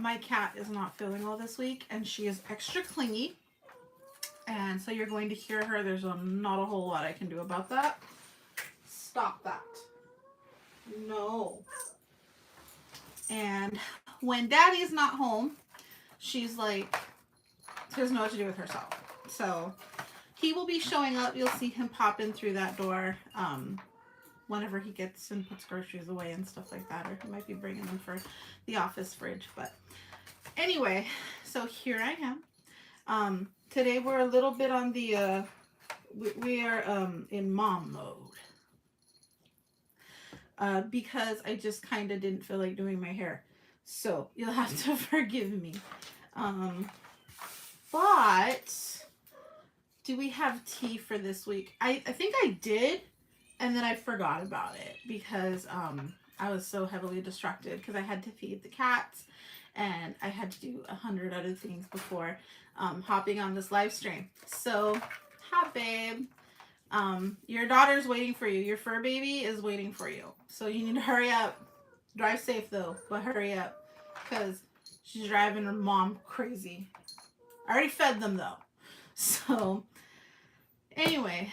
my cat is not feeling well this week, and she is extra clingy. And so you're going to hear her. There's not a whole lot I can do about that. Stop that. No. And when Daddy's not home, she's like, she doesn't know what to do with herself. So he will be showing up. You'll see him pop in through that door whenever he gets and puts groceries away and stuff like that. Or he might be bringing them for the office fridge. But anyway, so here I am. Today we're a little bit on the, we are in mom mode. Because I just kind of didn't feel like doing my hair. So you'll have to forgive me. But do we have tea for this week? I think I did, and then I forgot about it because I was so heavily distracted because I had to feed the cats and I had to do 100 other things before hopping on this live stream. So, hi babe. Your daughter's waiting for you. Your fur baby is waiting for you. So you need to hurry up. Drive safe though, but hurry up because she's driving her mom crazy. I already fed them though. So anyway,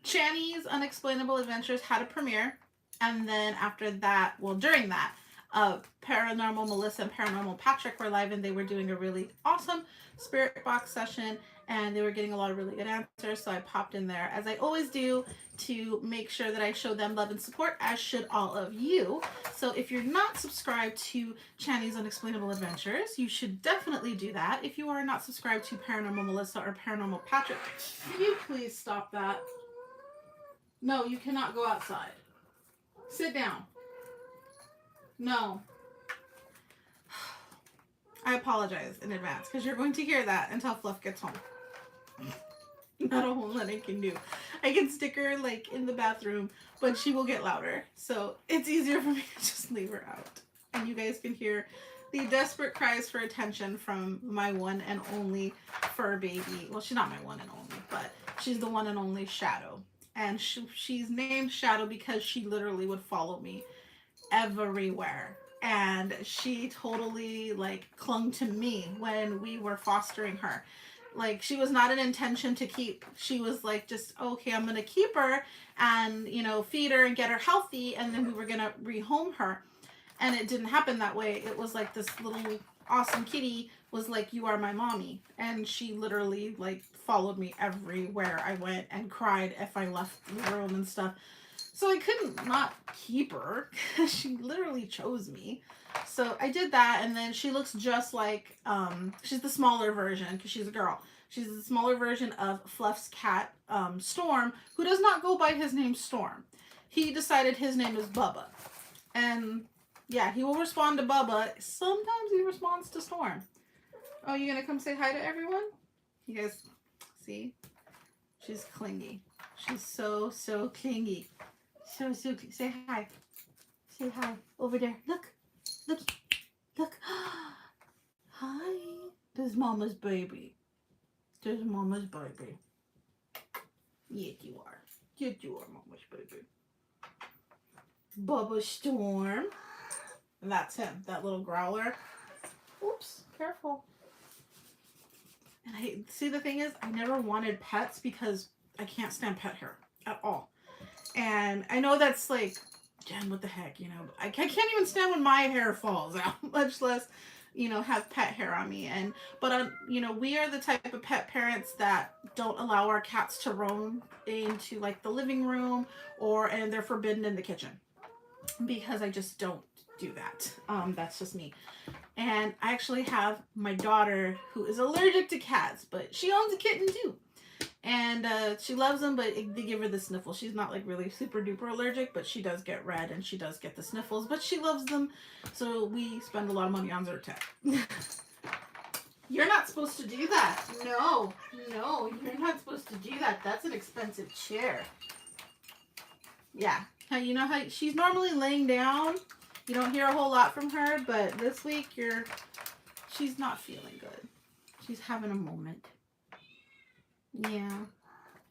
Channy's Unexplainable Adventures had a premiere, and then after that, well, during that, Paranormal Melissa and Paranormal Patrick were live, and they were doing a really awesome spirit box session, and they were getting a lot of really good answers. So I popped in there, as I always do, to make sure that I show them love and support, as should all of you. So if you're not subscribed to Channy's Unexplainable Adventures, you should definitely do that. If you are not subscribed to Paranormal Melissa or Paranormal Patrick, can you please stop that? No, you cannot go outside. Sit down. No. I apologize in advance because you're going to hear that until Fluff gets home. Not a whole lot I can do. I can stick her like in the bathroom, but she will get louder. So it's easier for me to just leave her out. And you guys can hear the desperate cries for attention from my one and only fur baby. Well, she's not my one and only, but she's the one and only Shadow. And she's named Shadow because she literally would follow me everywhere. And she totally like clung to me when we were fostering her. Like, she was not an intention to keep. She was like, just, okay, I'm going to keep her and, you know, feed her and get her healthy. And then we were going to rehome her. And it didn't happen that way. It was like this little awesome kitty was like, you are my mommy. And she literally like followed me everywhere I went and cried if I left the room and stuff. So I couldn't not keep her because she literally chose me. So I did that, and then she looks just like, she's the smaller version because she's a girl. She's the smaller version of Fluff's cat, Storm, who does not go by his name Storm. He decided his name is Bubba. And yeah, he will respond to Bubba. Sometimes he responds to Storm. Oh, you gonna come say hi to everyone? You guys see? She's clingy. She's so clingy. So clingy. Say hi. Say hi. Over there. Look. Look. Look. Hi. There's Mama's baby. There's Mama's baby. Yes, you are. Yes, you are Mama's baby. Bubba Storm. And that's him. That little growler. Oops. Careful. And I see, the thing is, I never wanted pets because I can't stand pet hair at all. And I know that's like, Jen, what the heck, you know, I can't even stand when my hair falls out, much less, you know, have pet hair on me. And, but, you know, we are the type of pet parents that don't allow our cats to roam into like the living room and they're forbidden in the kitchen because I just don't do that. That's just me. And I actually have my daughter who is allergic to cats, but she owns a kitten too. And she loves them, but they give her the sniffles. She's not like really super duper allergic, but she does get red and she does get the sniffles, but she loves them. So we spend a lot of money on Zodiac. You're not supposed to do that. No, you're not supposed to do that. That's an expensive chair. Yeah. You know how she's normally laying down. You don't hear a whole lot from her, but this week she's not feeling good. She's having a moment. Yeah.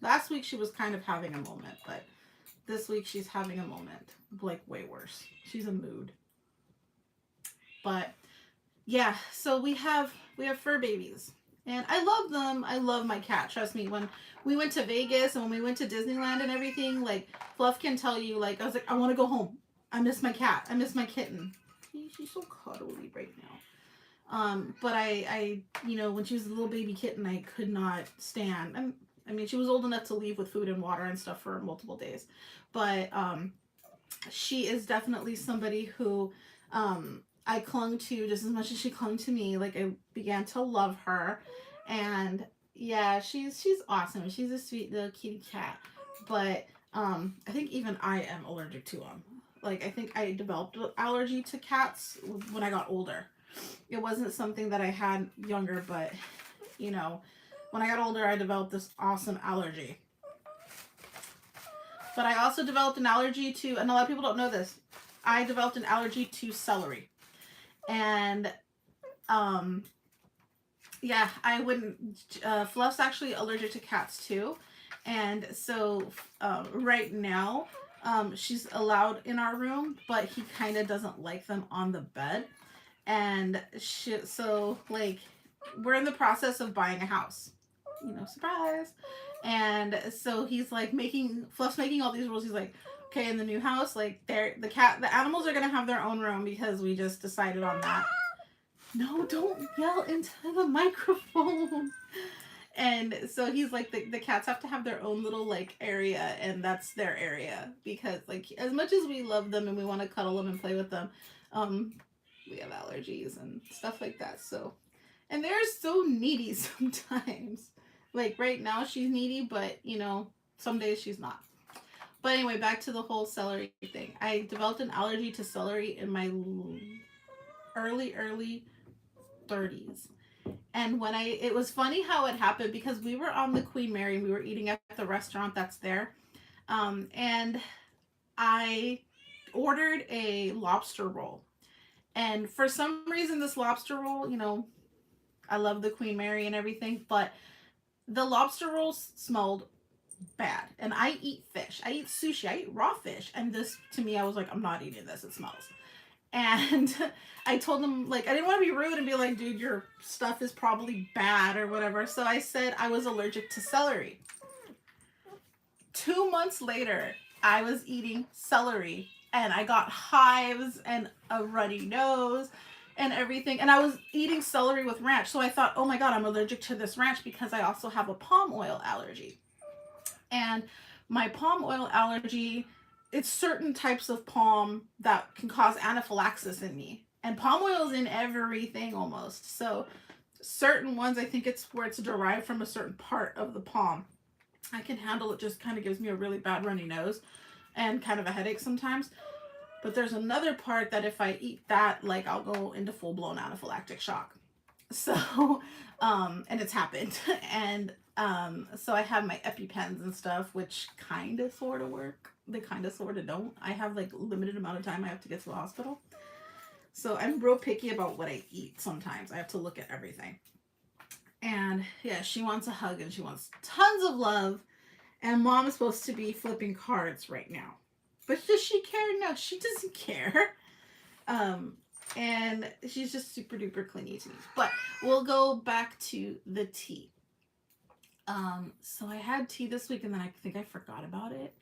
Last week she was kind of having a moment, but this week she's having a moment. Like way worse. She's a mood. But yeah, so we have fur babies. And I love them. I love my cat. Trust me. When we went to Vegas and when we went to Disneyland and everything, like Fluff can tell you, like I was like, I want to go home. I miss my cat. I miss my kitten. She's so cuddly right now. But you know, when she was a little baby kitten, I could not stand. I mean, she was old enough to leave with food and water and stuff for multiple days, but she is definitely somebody who I clung to just as much as she clung to me. Like I began to love her, and yeah, she's awesome. She's a sweet little kitty cat, but I think even I am allergic to them. Like I think I developed an allergy to cats when I got older. It wasn't something that I had younger, but you know, when I got older, I developed this awesome allergy. But I also developed an allergy to, and a lot of people don't know this, I developed an allergy to celery. And yeah, I wouldn't, Fluff's actually allergic to cats too. And so right now, she's allowed in our room, but he kind of doesn't like them on the bed. And so like, we're in the process of buying a house. You know, surprise. And so he's like Fluff's making all these rules. He's like, okay, in the new house, like the animals are gonna have their own room because we just decided on that. No, don't yell into the microphone. And so he's like, the cats have to have their own little like area, and that's their area because like as much as we love them and we want to cuddle them and play with them, we have allergies and stuff like that. So, and they're so needy sometimes. Like right now she's needy, but you know, some days she's not. But anyway, back to the whole celery thing. I developed an allergy to celery in my early 30s. And when it was funny how it happened because we were on the Queen Mary and we were eating at the restaurant that's there. And I ordered a lobster roll. And for some reason, this lobster roll, you know, I love the Queen Mary and everything, but the lobster rolls smelled bad. And I eat fish. I eat sushi. I eat raw fish. And this, to me, I was like, I'm not eating this. It smells. And I told them, like, I didn't want to be rude and be like, dude, your stuff is probably bad or whatever. So I said I was allergic to celery. 2 months later, I was eating celery and I got hives and a runny nose and everything. And I was eating celery with ranch. So I thought, oh my God, I'm allergic to this ranch because I also have a palm oil allergy. And my palm oil allergy, it's certain types of palm that can cause anaphylaxis in me. And palm oil is in everything almost. So certain ones, I think it's where it's derived from a certain part of the palm. I can handle it, just kind of gives me a really bad runny nose and kind of a headache sometimes. But there's another part that if I eat that, like I'll go into full-blown anaphylactic shock. So, and it's happened. And so I have my EpiPens and stuff, which kind of sort of work. They kind of sort of don't. I have like limited amount of time I have to get to the hospital. So I'm real picky about what I eat sometimes. I have to look at everything. And yeah, she wants a hug and she wants tons of love. And mom is supposed to be flipping cards right now. But does she care? No, she doesn't care. And she's just super duper clingy to me. But we'll go back to the tea. So I had tea this week and then I think I forgot about it.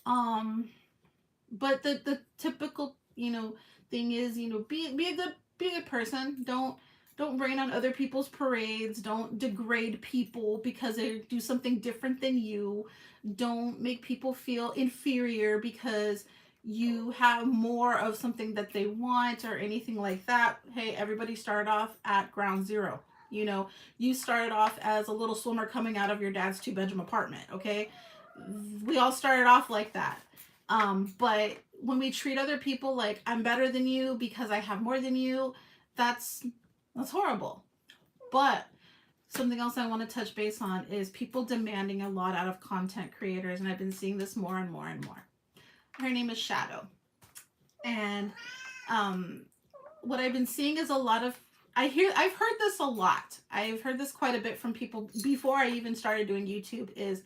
But the typical, you know, thing is, you know, be a good person. Don't rain on other people's parades. Don't degrade people because they do something different than you. Don't make people feel inferior because you have more of something that they want or anything like that. Hey, everybody started off at ground zero. You know, you started off as a little swimmer coming out of your dad's 2-bedroom apartment, okay? We all started off like that. But when we treat other people like I'm better than you because I have more than you, that's horrible. But something else I want to touch base on is people demanding a lot out of content creators, and I've been seeing this more and more and more. Her name is Shadow. And what I've been seeing is a lot of I've heard this a lot. I've heard this quite a bit from people before I even started doing YouTube is,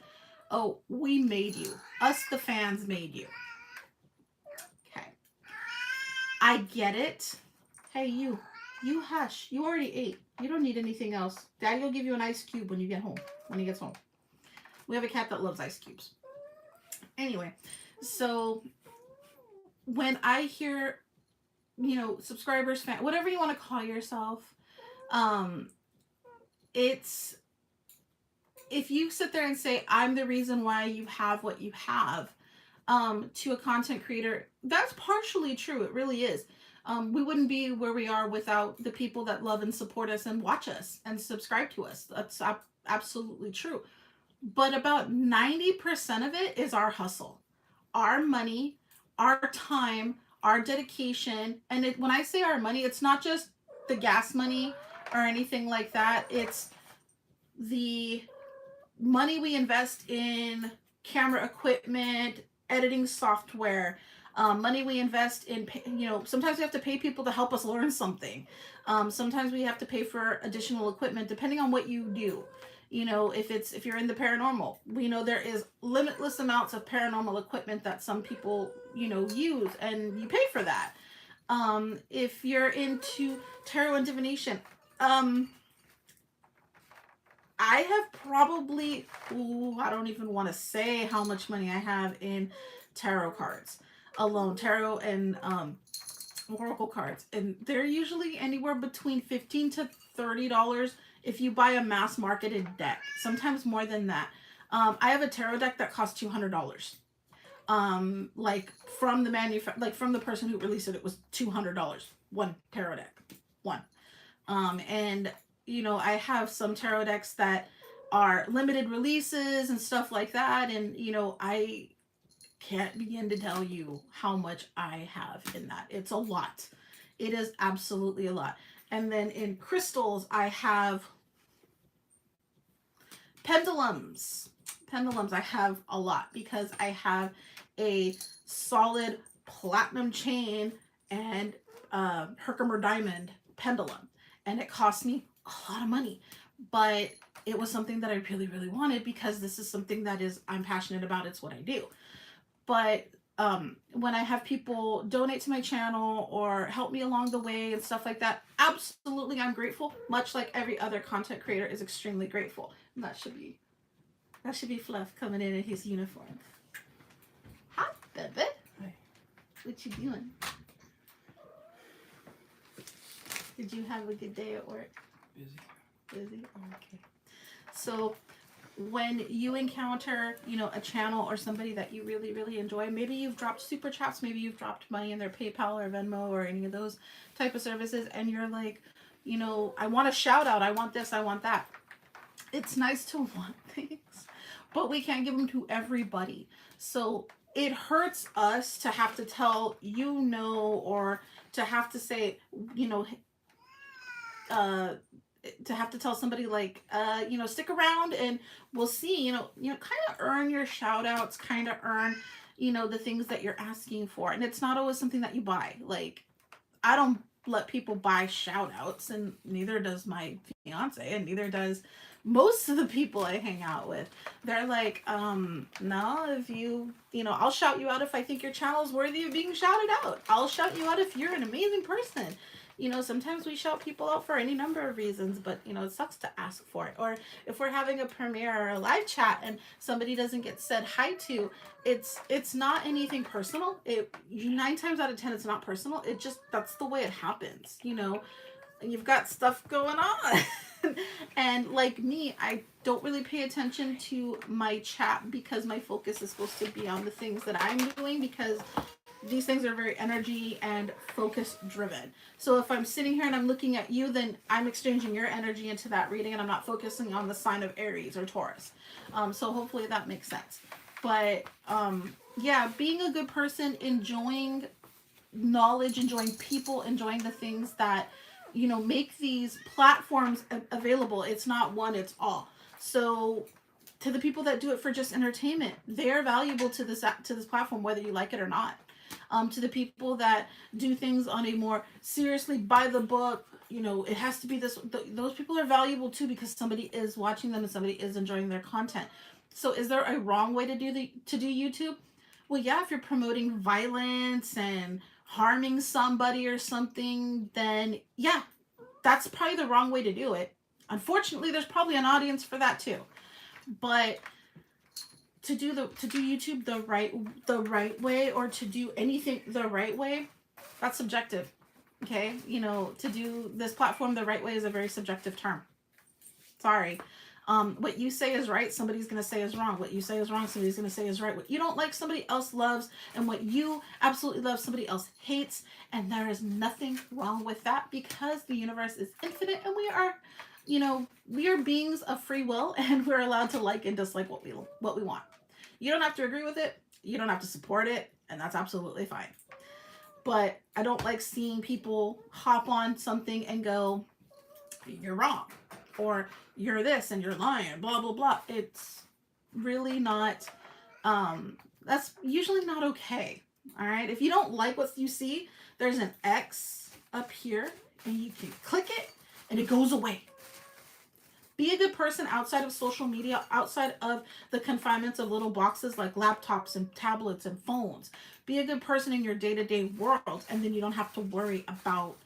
oh, we made you. Us, the fans, made you. Okay. I get it. Hey, you. You hush. You already ate. You don't need anything else. Daddy will give you an ice cube when you get home. When he gets home. We have a cat that loves ice cubes. Anyway, so when I hear, you know, subscribers, fan, whatever you want to call yourself, it's, if you sit there and say, I'm the reason why you have what you have, to a content creator, that's partially true. It really is. We wouldn't be where we are without the people that love and support us and watch us and subscribe to us. That's absolutely true. But about 90% of it is our hustle, our money, our time, our dedication. And when I say our money, it's not just the gas money or anything like that. It's the money we invest in camera equipment, editing software, money we invest in, you know, sometimes we have to pay people to help us learn something. Sometimes we have to pay for additional equipment depending on what you do. You know, if you're in the paranormal, we know there is limitless amounts of paranormal equipment that some people, you know, use, and you pay for that. If you're into tarot and divination, I have probably, I don't even want to say how much money I have in tarot cards alone, tarot and oracle cards, and they're usually anywhere between $15 to $30 if you buy a mass marketed deck, sometimes more than that. I have a tarot deck that costs $200. Like from the like from the person who released it, it was $200. One tarot deck, one. And you know, I have some tarot decks that are limited releases and stuff like that, and you know, I can't begin to tell you how much I have in that. It's a lot. It is absolutely a lot. And then in crystals, I have pendulums. Pendulums I have a lot because I have a solid platinum chain and Herkimer diamond pendulum. And it cost me a lot of money. But it was something that I really, really wanted because this is something that I'm passionate about. It's what I do. But when I have people donate to my channel or help me along the way and stuff like that, absolutely I'm grateful, much like every other content creator is extremely grateful. And that should be Fluff coming in his uniform. Hi, baby. Hi. What you doing? Did you have a good day at work? Busy? Okay. So when you encounter, you know, a channel or somebody that you really, really enjoy, maybe you've dropped super chats, maybe you've dropped money in their PayPal or Venmo or any of those type of services, and you're like, you know, I want a shout out, I want this, I want that. It's nice to want things, but we can't give them to everybody. So it hurts us to have to tell, you know, or to have to say, you know, to have to tell somebody like, you know, stick around and we'll see, you know, kind of earn your shout outs, kind of earn, you know, the things that you're asking for. And it's not always something that you buy. Like, I don't let people buy shout outs, and neither does my fiance, and neither does most of the people I hang out with. They're like, no, if you know, I'll shout you out if I think your channel is worthy of being shouted out. I'll shout you out if you're an amazing person. You know, sometimes we shout people out for any number of reasons, but, you know, it sucks to ask for it. Or if we're having a premiere or a live chat and somebody doesn't get said hi to, it's not anything personal. 9 times out of 10, it's not personal. It just, that's the way it happens, you know. You've got stuff going on. And like me, I don't really pay attention to my chat because my focus is supposed to be on the things that I'm doing, because these things are very energy and focus driven. So if I'm sitting here and I'm looking at you, then I'm exchanging your energy into that reading, and I'm not focusing on the sign of Aries or Taurus. So hopefully that makes sense. But yeah, being a good person, enjoying knowledge, enjoying people, enjoying the things that, you know, make these platforms available. It's not one, it's all. So to the people that do it for just entertainment, they're valuable to this platform, whether you like it or not. To the people that do things on a more seriously by the book, you know, it has to be this, those people are valuable too, because somebody is watching them and somebody is enjoying their content. So is there a wrong way to do YouTube? Well, yeah, if you're promoting violence and harming somebody or something, then yeah, that's probably the wrong way to do it. Unfortunately, there's probably an audience for that too. But to do YouTube the right way, or to do anything the right way, that's subjective. Okay? You know, to do this platform the right way is a very subjective term. Sorry. What you say is right, somebody's going to say is wrong. What you say is wrong, somebody's going to say is right. What you don't like, somebody else loves. And what you absolutely love, somebody else hates. And there is nothing wrong with that, because the universe is infinite and we are, you know, we are beings of free will, and we're allowed to like and dislike what we want. You don't have to agree with it. You don't have to support it. And that's absolutely fine. But I don't like seeing people hop on something and go, you're wrong, or you're this and you're lying, blah, blah, blah. It's really not, that's usually not okay. All right. If you don't like what you see, there's an X up here and you can click it and it goes away. Be a good person outside of social media, outside of the confinements of little boxes like laptops and tablets and phones. Be a good person in your day-to-day world, and then you don't have to worry about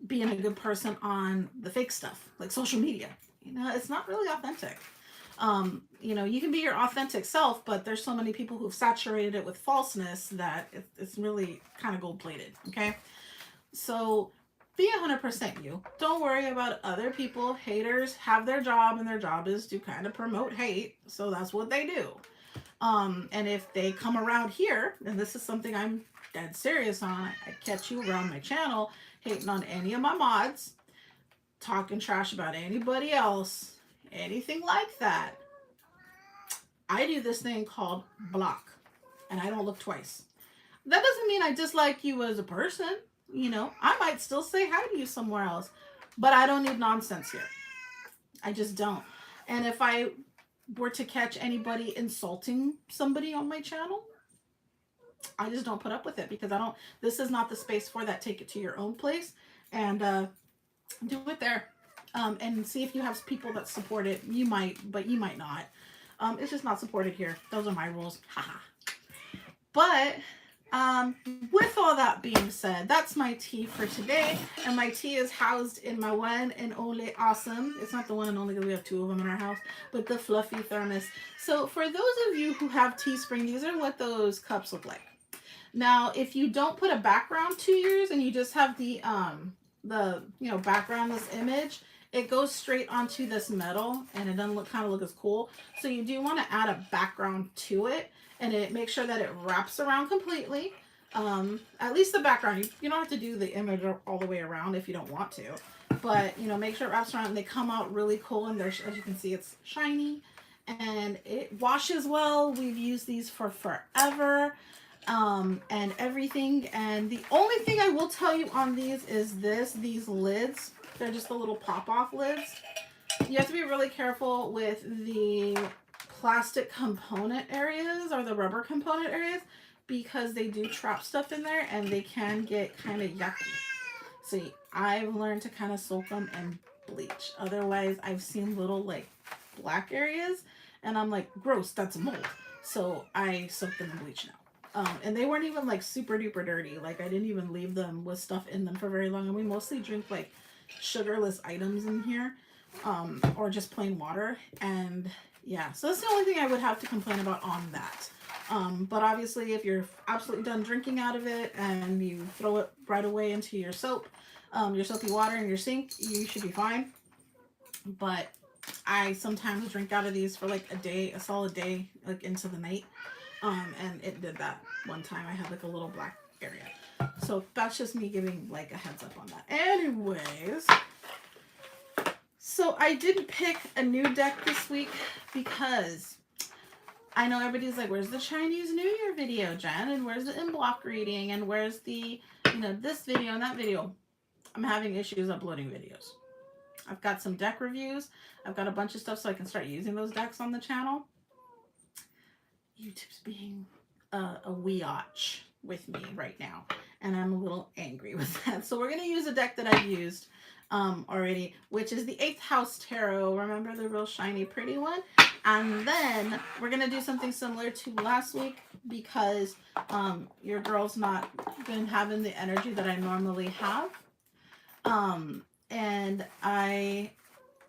being a good person on the fake stuff like social media. You know, it's not really authentic. You know, you can be your authentic self, but there's so many people who've saturated it with falseness that it's really kind of gold-plated. Okay, so be 100% you. Don't worry about other people. Haters have their job, and their job is to kind of promote hate. So that's what they do. And if they come around here, and this is something I'm dead serious on, I catch you around my channel hating on any of my mods, talking trash about anybody else, anything like that, I do this thing called block, and I don't look twice. That doesn't mean I dislike you as a person. You know, I might still say hi to you somewhere else, but I don't need nonsense here. I just don't. And if I were to catch anybody insulting somebody on my channel, I just don't put up with it, because this is not the space for that. Take it to your own place and do it there. And see if you have people that support it. You might, but you might not. It's just not supported here. Those are my rules. Haha. But with all that being said, that's my tea for today. And my tea is housed in my one and only awesome, it's not the one and only because we have two of them in our house, but the fluffy thermos. So for those of you who have Teespring, these are what those cups look like. Now, if you don't put a background to yours and you just have the you know, backgroundless image, it goes straight onto this metal and it doesn't kind of look as cool. So you do want to add a background to it, and it makes sure that it wraps around completely. At least the background. You don't have to do the image all the way around if you don't want to. But, you know, make sure it wraps around, and they come out really cool. And as you can see, it's shiny and it washes well. We've used these for forever and everything. And the only thing I will tell you on these is these lids. They're just the little pop-off lids. You have to be really careful with the plastic component areas or the rubber component areas, because they do trap stuff in there and they can get kind of yucky. See, I've learned to kind of soak them in bleach. Otherwise, I've seen little like black areas and I'm like, gross, that's mold. So I soak them in bleach now. And they weren't even like super duper dirty. Like I didn't even leave them with stuff in them for very long. And we mostly drink like sugarless items in here, or just plain water. And yeah, so that's the only thing I would have to complain about on that. But obviously if you're absolutely done drinking out of it and you throw it right away into your soap, your soapy water in your sink, you should be fine. But I sometimes drink out of these for like a day, a solid day, like into the night. And it did that one time. I had like a little black area. So that's just me giving like a heads up on that. Anyways, so I didn't pick a new deck this week because I know everybody's like, where's the Chinese New Year video, Jen? And where's the in-block reading? And where's the, you know, this video and that video? I'm having issues uploading videos. I've got some deck reviews. I've got a bunch of stuff so I can start using those decks on the channel. YouTube's being a weeotch with me right now. And I'm a little angry with that. So we're going to use a deck that I've used already, which is the 8th House Tarot. Remember the real shiny, pretty one? And then we're going to do something similar to last week because your girl's not been having the energy that I normally have. and I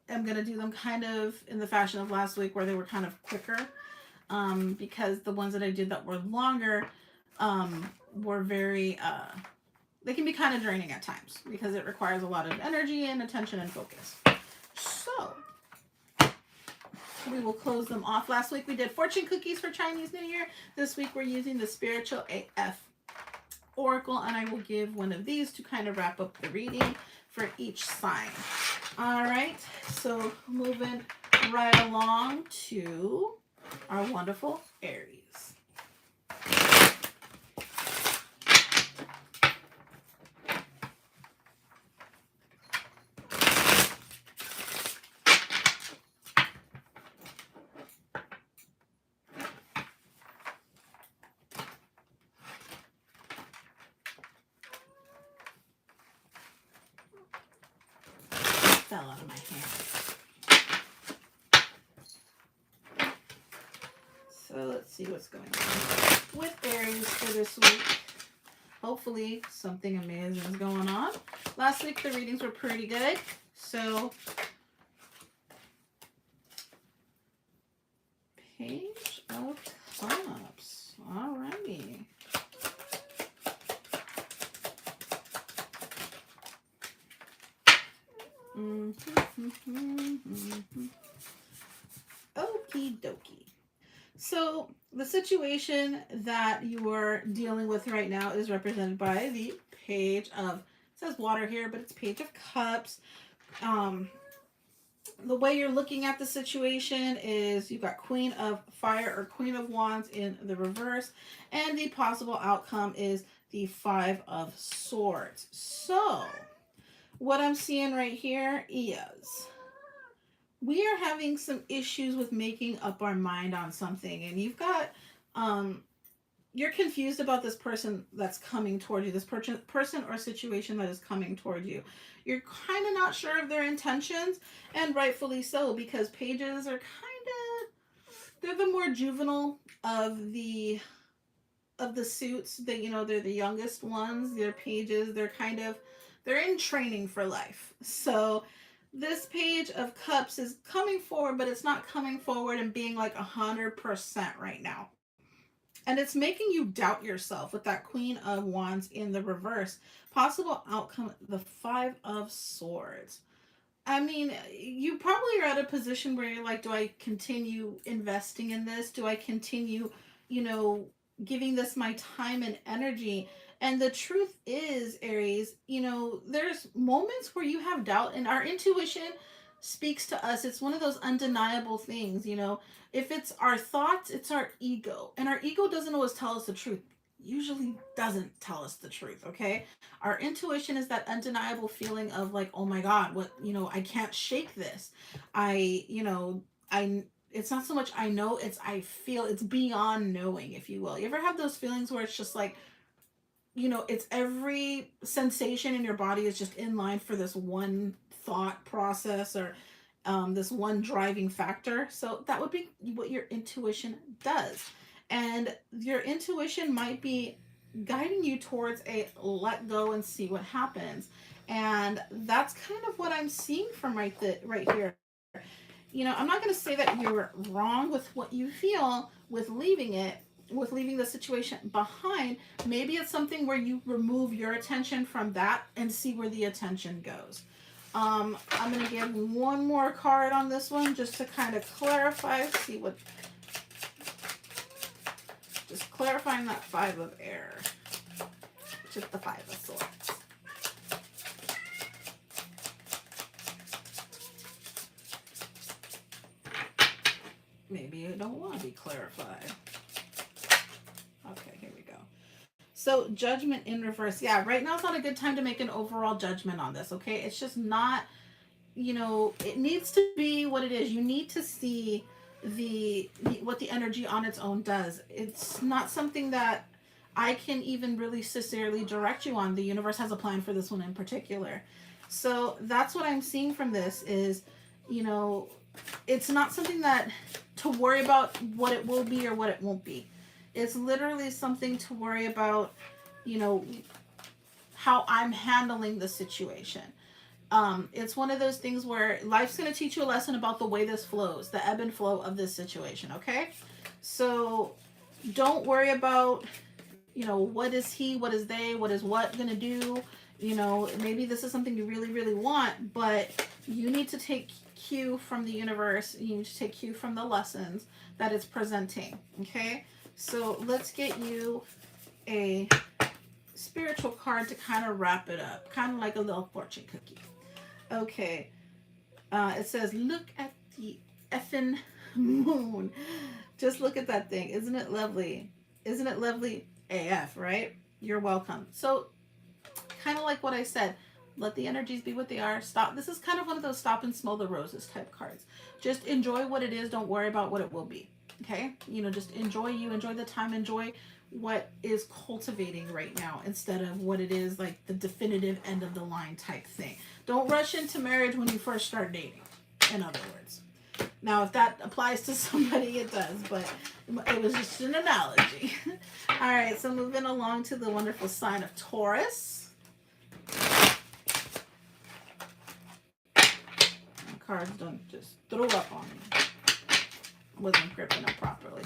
am going to do them kind of in the fashion of last week where they were kind of quicker, because the ones that I did that were longer were very, they can be kind of draining at times because it requires a lot of energy and attention and focus. So we will close them off. Last week we did fortune cookies for Chinese New Year. This week we're using the Spiritual AF Oracle, and I will give one of these to kind of wrap up the reading for each sign. All right, so moving right along to our wonderful Aries. Fell out of my hand. So let's see what's going on with Aries for this week. Hopefully something amazing is going on. Last week the readings were pretty good. So Page of Cups. All righty. Okie dokie. So the situation that you are dealing with right now is represented by the Page of, it says water here, but it's Page of Cups. The way you're looking at the situation is you've got Queen of Fire or Queen of Wands in the reverse, and the possible outcome is the Five of Swords. So what I'm seeing right here is we are having some issues with making up our mind on something, and you've got you're confused about this person that's coming toward you, this person or situation that is coming toward you. You're kind of not sure of their intentions, and rightfully so, because pages are they're the more juvenile of the suits. That, you know, they're the youngest ones. They're pages. They're in training for life. So this Page of Cups is coming forward, but it's not coming forward and being like 100% right now. And it's making you doubt yourself with that Queen of Wands in the reverse. Possible outcome, the Five of Swords. I mean, you probably are at a position where you're like, do I continue investing in this? Do I continue, giving this my time and energy? And the truth is, Aries, there's moments where you have doubt, and our intuition speaks to us. It's one of those undeniable things, if it's our thoughts, it's our ego, and our ego doesn't always tell us the truth. Usually doesn't tell us the truth. Okay. Our intuition is that undeniable feeling of like, oh my God, what, I can't shake this. It's not so much I know, it's I feel. It's beyond knowing, if you will. You ever have those feelings where it's just like, it's every sensation in your body is just in line for this one thought process or this one driving factor? So that would be what your intuition does. And your intuition might be guiding you towards a let go and see what happens. And that's kind of what I'm seeing from right here. I'm not going to say that you're wrong with what you feel with leaving the situation behind. Maybe it's something where you remove your attention from that and see where the attention goes. I'm going to give one more card on this one just to kind of clarify, just clarifying that Five of Air, which is the Five of Swords. Maybe you don't want to be clarified. Okay, here we go. So Judgment in reverse. Yeah, right now it's not a good time to make an overall judgment on this, okay? It's just not, it needs to be what it is. You need to see what the energy on its own does. It's not something that I can even really sincerely direct you on. The universe has a plan for this one in particular. So that's what I'm seeing from this is, it's not something that to worry about what it will be or what it won't be. It's literally something to worry about, how I'm handling the situation. It's one of those things where life's going to teach you a lesson about the way this flows, the ebb and flow of this situation, okay? So don't worry about, you know, what is he, what is they, what is what going to do. You know, maybe this is something you really, really want, but you need to take cue from the universe. You need to take cue from the lessons that it's presenting, okay? So let's get you a spiritual card to kind of wrap it up, kind of like a little fortune cookie. Okay, it says, look at the effing moon. Just look at that thing. Isn't it lovely? Isn't it lovely AF, right? You're welcome. So kind of like what I said, let the energies be what they are. Stop. This is kind of one of those stop and smell the roses type cards. Just enjoy what it is. Don't worry about what it will be. Okay? You know, just enjoy you. Enjoy the time. Enjoy what is cultivating right now instead of what it is like the definitive end of the line type thing. Don't rush into marriage when you first start dating, in other words. Now, if that applies to somebody, it does, but it was just an analogy. All right, so moving along to the wonderful sign of Taurus. My cards don't just throw up on me. Wasn't gripping them properly.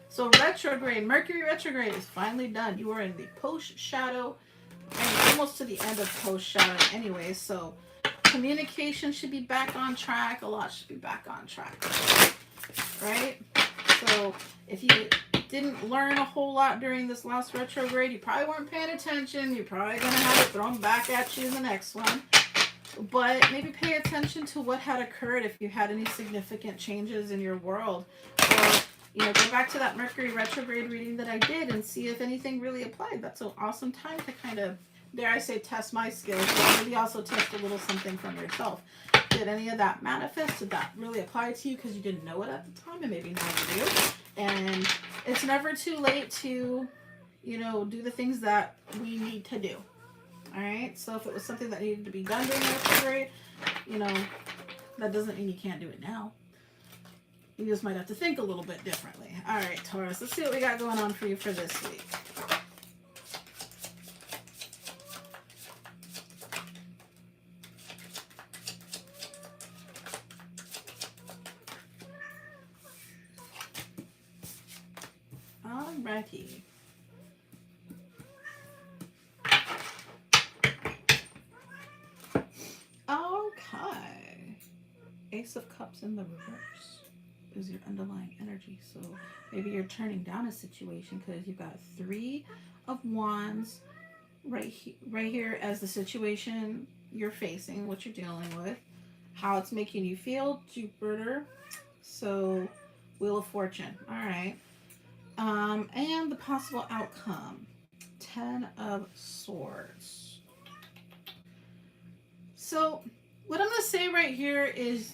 So retrograde, Mercury retrograde is finally done. You are in the post-shadow and almost to the end of post-shadow anyway. So communication should be back on track. A lot should be back on track, right? So if you didn't learn a whole lot during this last retrograde, you probably weren't paying attention. You're probably going to have it thrown back at you in the next one. But maybe pay attention to what had occurred if you had any significant changes in your world. Or, you know, go back to that Mercury retrograde reading that I did and see if anything really applied. That's an awesome time to kind of, dare I say, test my skills, but maybe also test a little something from yourself. Did any of that manifest? Did that really apply to you because you didn't know it at the time? And maybe now you do. And it's never too late to, you know, do the things that we need to do. All right, so if it was something that needed to be done during retrograde, you know, that doesn't mean you can't do it now. You just might have to think a little bit differently. All right, Taurus, let's see what we got going on for you for this week. All righty. Okay. Ace of Cups in the reverse is your underlying energy. So maybe you're turning down a situation because you've got 3 of Wands right here as the situation you're facing, what you're dealing with, how it's making you feel, Jupiter. So Wheel of Fortune. All right. And the possible outcome, 10 of Swords. So what I'm going to say right here is,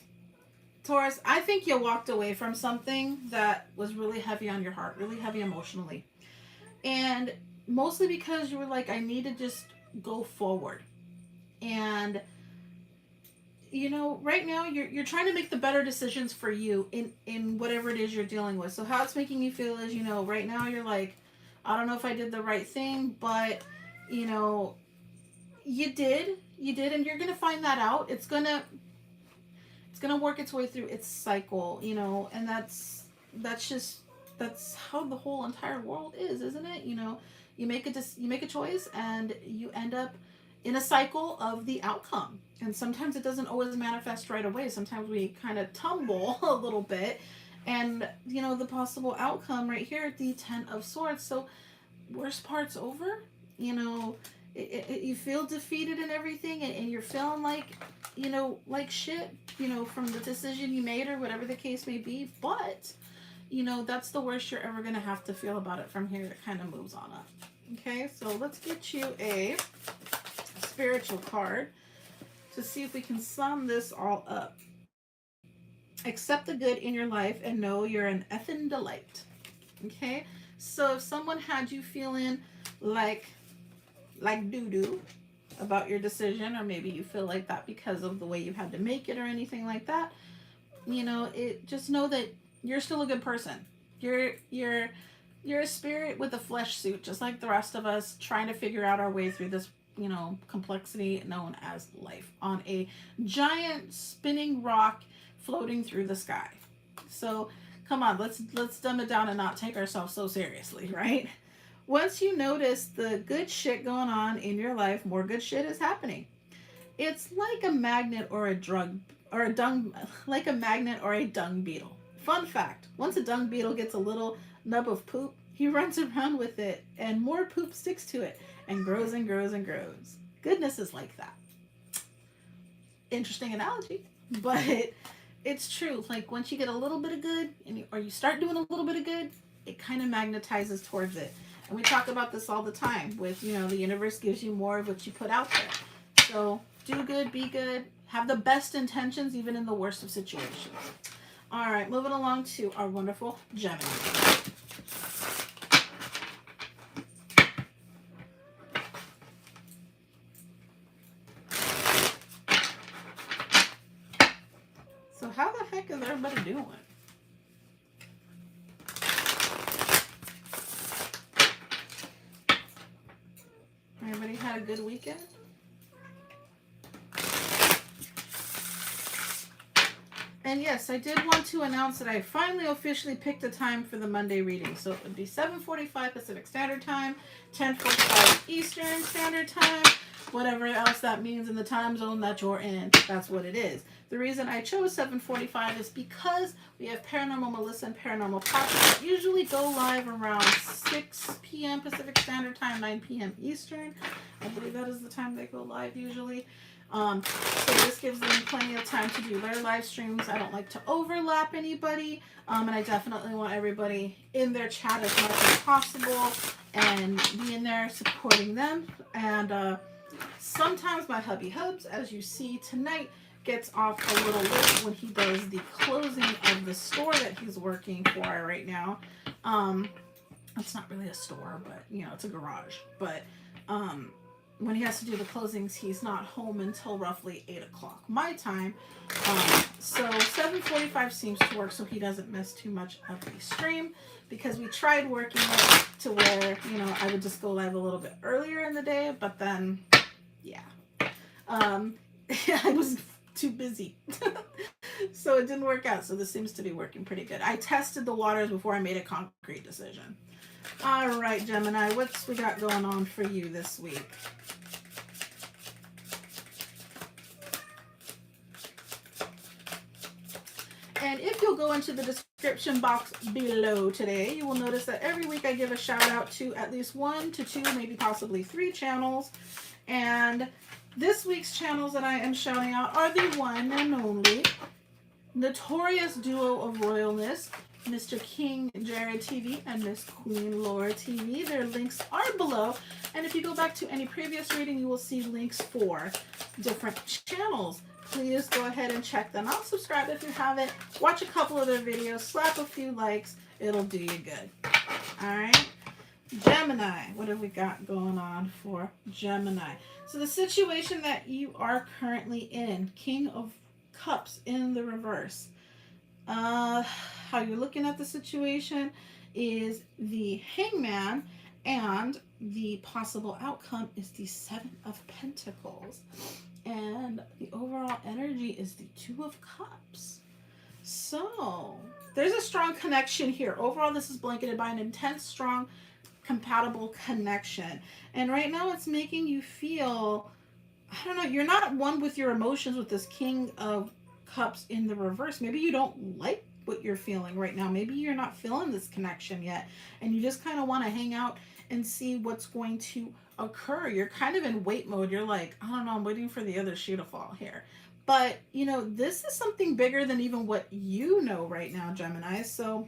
Taurus, I think you walked away from something that was really heavy on your heart, really heavy emotionally. And mostly because you were like, I need to just go forward. And, you know, right now you're trying to make the better decisions for you in whatever it is you're dealing with. So how it's making you feel is, you know, right now you're like, I don't know if I did the right thing, but, you know, you did, and you're going to find that out. It's going to work its way through its cycle, you know, and that's how the whole entire world is, isn't it? You know, you make a choice and you end up in a cycle of the outcome. And sometimes it doesn't always manifest right away. Sometimes we kind of tumble a little bit, and, you know, the possible outcome right here, the 10 of Swords. So worst part's over, you know. You feel defeated and everything, and you're feeling like, you know, like shit, you know, from the decision you made or whatever the case may be. But, you know, that's the worst you're ever going to have to feel about it from here. It kind of moves on up. Okay, so let's get you a spiritual card to see if we can sum this all up. Accept the good in your life and know you're an effing delight. Okay, so if someone had you feeling like doo-doo about your decision, or maybe you feel like that because of the way you had to make it or anything like that, you know, just know that you're still a good person. You're You're a spirit with a flesh suit, just like the rest of us, trying to figure out our way through this, complexity known as life on a giant spinning rock floating through the sky. So, come on, let's dumb it down and not take ourselves so seriously, right? Once you notice the good shit going on in your life, more good shit is happening. It's like a magnet or a drug or a dung like a magnet or a dung beetle. Fun fact, once a dung beetle gets a little nub of poop, he runs around with it and more poop sticks to it and grows and grows and grows. Goodness is like that. Interesting analogy, but it's true. Like once you get a little bit of good or you start doing a little bit of good, it kind of magnetizes towards it. And we talk about this all the time with, the universe gives you more of what you put out there. So do good, be good, have the best intentions even in the worst of situations. All right, moving along to our wonderful Gemini. So how the heck is everybody doing? Everybody had a good weekend? And yes, I did want to announce that I finally officially picked a time for the Monday reading. So it would be 7:45 Pacific Standard Time, 10:45 Eastern Standard Time, whatever else that means in the time zone that you're in. That's what it is. The reason I chose 7:45 is because we have Paranormal Melissa and Paranormal Patrick that usually go live around 6 p.m. Pacific Standard Time, 9 p.m. Eastern. I believe that is the time they go live usually. So this gives them plenty of time to do their live streams. I don't like to overlap anybody, and I definitely want everybody in their chat as much as possible and be in there supporting them. And sometimes my hubby Hubs, as you see tonight, gets off a little late when he does the closing of the store that he's working for right now. It's not really a store, but it's a garage. But when he has to do the closings, he's not home until roughly 8 o'clock my time. So 7:45 seems to work so he doesn't miss too much of the stream, because we tried working it to where, I would just go live a little bit earlier in the day, but then, yeah. I was too busy. So it didn't work out. So this seems to be working pretty good. I tested the waters before I made a concrete decision. All right, Gemini, what's we got going on for you this week? And if you'll go into the description box below today, you will notice that every week I give a shout out to at least 1 to 2, maybe possibly 3 channels. And this week's channels that I am shouting out are the one and only notorious duo of royalness, Mr. King Jared TV and Miss Queen Laura TV. Their links are below. And if you go back to any previous reading, you will see links for different channels. Please go ahead and check them out. Subscribe if you haven't. Watch a couple of their videos. Slap a few likes. It'll do you good. All right. Gemini. What have we got going on for Gemini? So the situation that you are currently in, King of Cups in the reverse. How you're looking at the situation is the Hangman, and the possible outcome is the 7 of Pentacles. And the overall energy is the 2 of Cups. So there's a strong connection here. Overall, this is blanketed by an intense, strong, compatible connection. And right now it's making you feel, I don't know, you're not one with your emotions with this King of Cups in the reverse. Maybe you don't like what you're feeling right now. Maybe you're not feeling this connection yet, and you just kind of want to hang out and see what's going to occur. You're kind of in wait mode. You're like, I don't know, I'm waiting for the other shoe to fall here. But, this is something bigger than even what you know right now, Gemini. So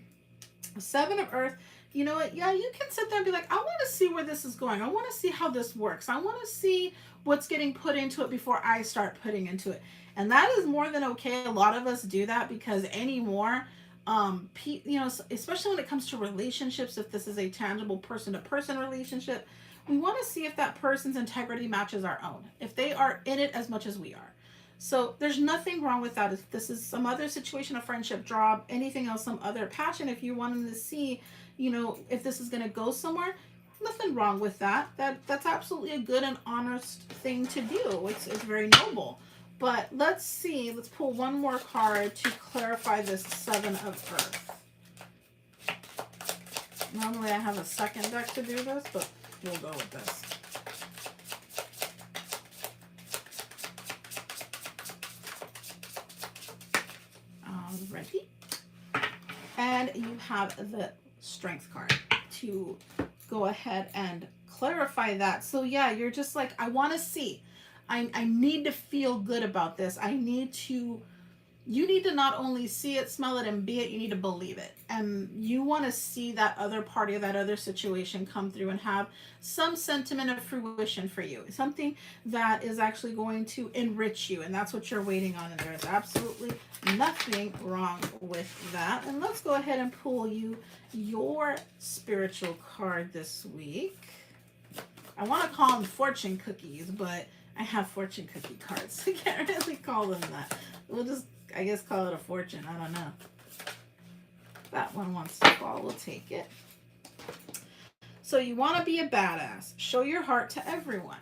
7 of Earth, you know what? Yeah, you can sit there and be like, I want to see where this is going. I want to see how this works. I want to see what's getting put into it before I start putting into it. And that is more than okay. A lot of us do that because anymore, especially when it comes to relationships, if this is a tangible person-to-person relationship, we want to see if that person's integrity matches our own, if they are in it as much as we are. So there's nothing wrong with that. If this is some other situation, a friendship, job, anything else, some other passion, if you wanted to see, you know, if this is going to go somewhere, nothing wrong with that. That's absolutely a good and honest thing to do. It's very noble. But let's see. Let's pull one more card to clarify this Seven of Earth. Normally I have a second deck to do this, but we'll go with this. Alrighty. And you have the Strength card to go ahead and clarify that. So yeah, you're just like, I want to see. I need to feel good about this. You need to not only see it, smell it, and be it, you need to believe it. And you want to see that other party, that other situation come through and have some sentiment of fruition for you. Something that is actually going to enrich you. And that's what you're waiting on. And there is absolutely nothing wrong with that. And let's go ahead and pull you your spiritual card this week. I want to call them fortune cookies, but I have fortune cookie cards. I can't really call them that. We'll just, I guess, call it a fortune. I don't know. That one wants to fall. We'll take it. So you want to be a badass. Show your heart to everyone.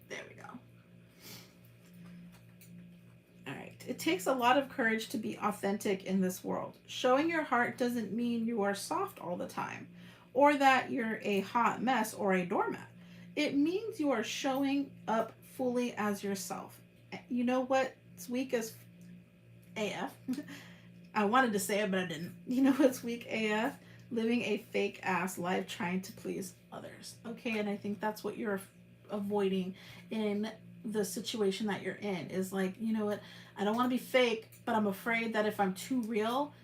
There we go. All right. It takes a lot of courage to be authentic in this world. Showing your heart doesn't mean you are soft all the time, or that you're a hot mess or a doormat. It means you are showing up fully as yourself. You know what's weak as AF? I wanted to say it, but I didn't. You know what's weak AF? Living a fake ass life trying to please others. Okay, and I think that's what you're avoiding in the situation that you're in. Is like, you know what? I don't want to be fake, but I'm afraid that if I'm too real,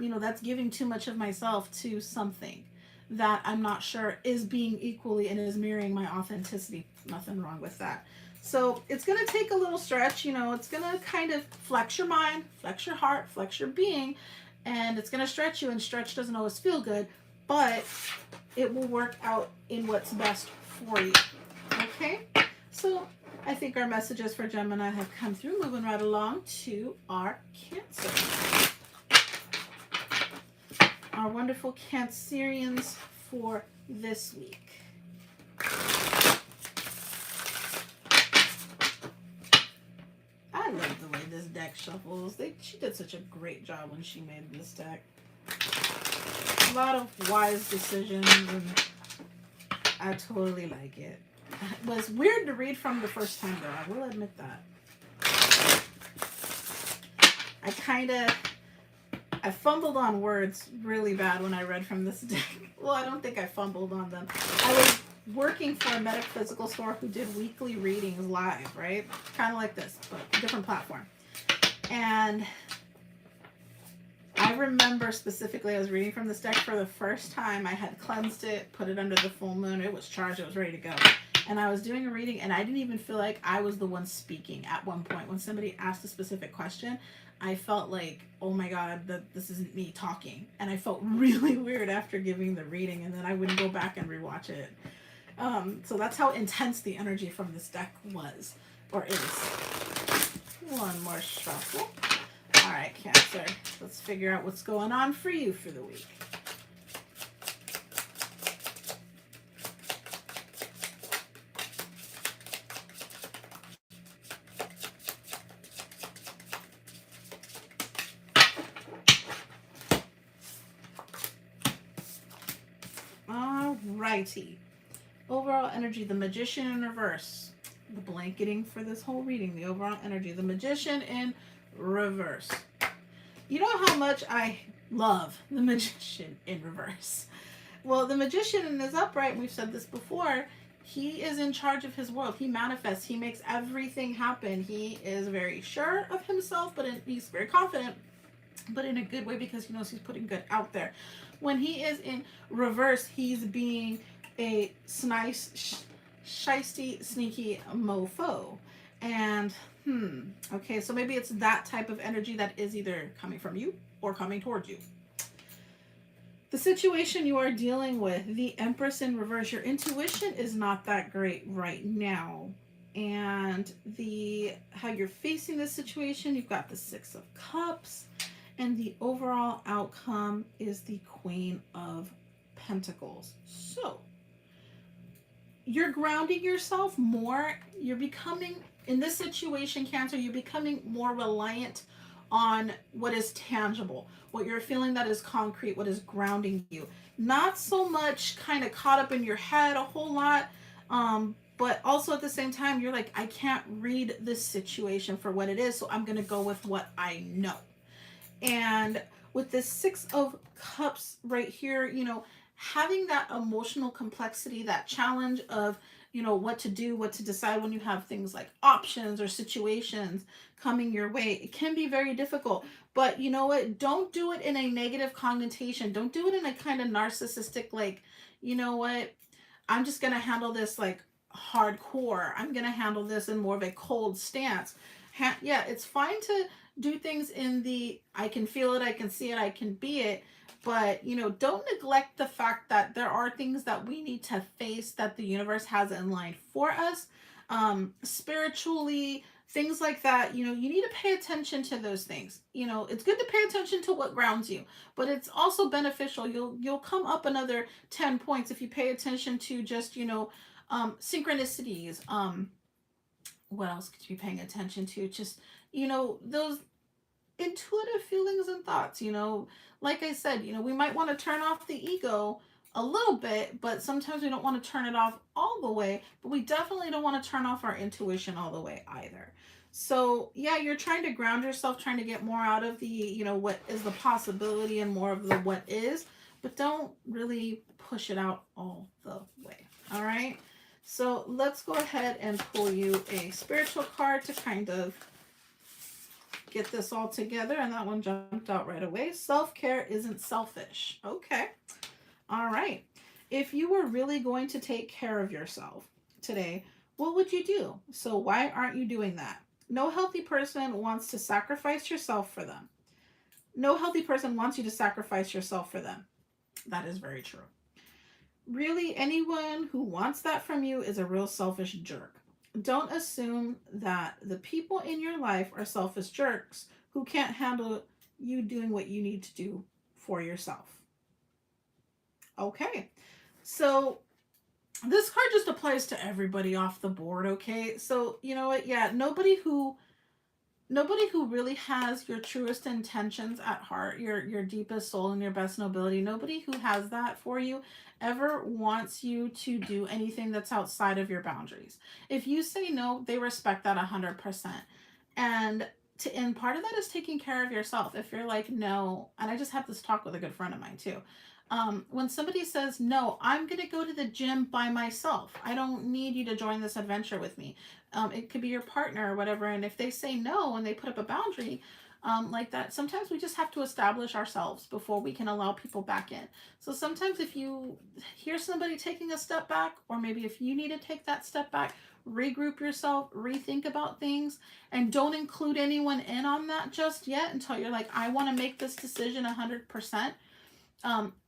you know, that's giving too much of myself to something that I'm not sure is being equally and is mirroring my authenticity. Nothing wrong with that. So it's going to take a little stretch, you know, it's going to kind of flex your mind, flex your heart, flex your being, and it's going to stretch you, and stretch doesn't always feel good, but it will work out in what's best for you. Okay? So I think our messages for Gemini have come through. Moving right along to our Cancer. Our wonderful Cancerians for this week. I love the way this deck shuffles. She did such a great job when she made this deck. A lot of wise decisions, and I totally like it. It was weird to read from the first time, though. I will admit that. I fumbled on words really bad when I read from this deck. Well, I don't think I fumbled on them. I was working for a metaphysical store who did weekly readings live, right? Kind of like this, but a different platform. And I remember specifically I was reading from this deck for the first time. I had cleansed it, put it under the full moon. It was charged. It was ready to go. And I was doing a reading, and I didn't even feel like I was the one speaking at one point. When somebody asked a specific question, I felt like, oh my God, this isn't me talking. And I felt really weird after giving the reading, and then I wouldn't go back and rewatch it. So that's how intense the energy from this deck was, or is. One more shuffle. All right, Cancer, let's figure out what's going on for you for the week. Alrighty. Overall energy, the Magician in reverse. The blanketing for this whole reading, the overall energy, the Magician in reverse. You know how much I love the Magician in reverse. Well, the Magician is upright, and we've said this before. He is in charge of his world. He manifests. He makes everything happen. He is very sure of himself, but he's very confident, but in a good way, because he knows he's putting good out there. When he is in reverse, he's being a nice, shisty, sneaky mofo. And, okay, so maybe it's that type of energy that is either coming from you or coming towards you. The situation you are dealing with, the Empress in reverse, your intuition is not that great right now. And how you're facing this situation, you've got the Six of Cups. And the overall outcome is the Queen of Pentacles. So you're grounding yourself more. You're becoming, in this situation, Cancer, you're becoming more reliant on what is tangible, what you're feeling that is concrete, what is grounding you. Not so much kind of caught up in your head a whole lot, but also at the same time, you're like, I can't read this situation for what it is, so I'm going to go with what I know. And with this Six of Cups right here, you know, having that emotional complexity, that challenge of, you know, what to do, what to decide when you have things like options or situations coming your way, it can be very difficult. But you know what? Don't do it in a negative connotation. Don't do it in a kind of narcissistic, like, you know what? I'm just going to handle this like hardcore. I'm going to handle this in more of a cold stance. Yeah, it's fine to do things in the I can feel it, I can see it, I can be it. But, you know, don't neglect the fact that there are things that we need to face that the universe has in line for us. Spiritually, things like that, you know, you need to pay attention to those things. You know, it's good to pay attention to what grounds you, but it's also beneficial. You'll come up another 10 points if you pay attention to just, you know, synchronicities. What else could you be paying attention to? Just, you know, those intuitive feelings and thoughts, you know, like I said, you know, we might want to turn off the ego a little bit, but sometimes we don't want to turn it off all the way, but we definitely don't want to turn off our intuition all the way either. So yeah, you're trying to ground yourself, trying to get more out of the, you know, what is the possibility and more of the what is, but don't really push it out all the way. All right. So let's go ahead and pull you a spiritual card to kind of get this all together. And that one jumped out right away. Self-care isn't selfish. Okay. All right. If you were really going to take care of yourself today, what would you do? So why aren't you doing that? No healthy person wants to sacrifice yourself for them. No healthy person wants you to sacrifice yourself for them. That is very true. Really, anyone who wants that from you is a real selfish jerk. Don't assume that the people in your life are selfish jerks who can't handle you doing what you need to do for yourself. Okay, so this card just applies to everybody off the board, okay? So, you know what? Yeah, nobody who really has your truest intentions at heart, your deepest soul and your best nobility, nobody who has that for you ever wants you to do anything that's outside of your boundaries. If you say no, they respect that 100%. And part of that is taking care of yourself. If you're like, no, and I just had this talk with a good friend of mine too. When somebody says, no, I'm going to go to the gym by myself. I don't need you to join this adventure with me. It could be your partner or whatever. And if they say no and they put up a boundary like that, sometimes we just have to establish ourselves before we can allow people back in. So sometimes if you hear somebody taking a step back, or maybe if you need to take that step back, regroup yourself, rethink about things, and don't include anyone in on that just yet until you're like, I want to make this decision 100%.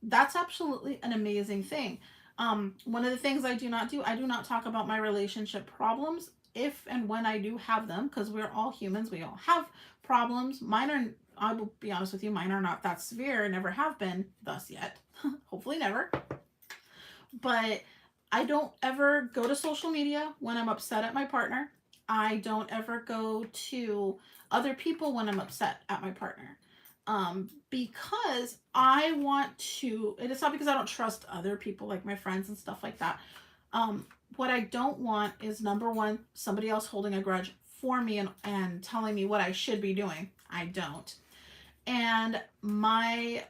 That's absolutely an amazing thing. One of the things I do not talk about my relationship problems if and when I do have them, because we're all humans. We all have problems. Mine are, I will be honest with you, mine are not that severe, never have been thus yet. Hopefully never. But I don't ever go to social media when I'm upset at my partner. I don't ever go to other people when I'm upset at my partner. Because I want to, and it's not because I don't trust other people like my friends and stuff like that. What I don't want is, number one, somebody else holding a grudge for me and telling me what I should be doing. I don't. And my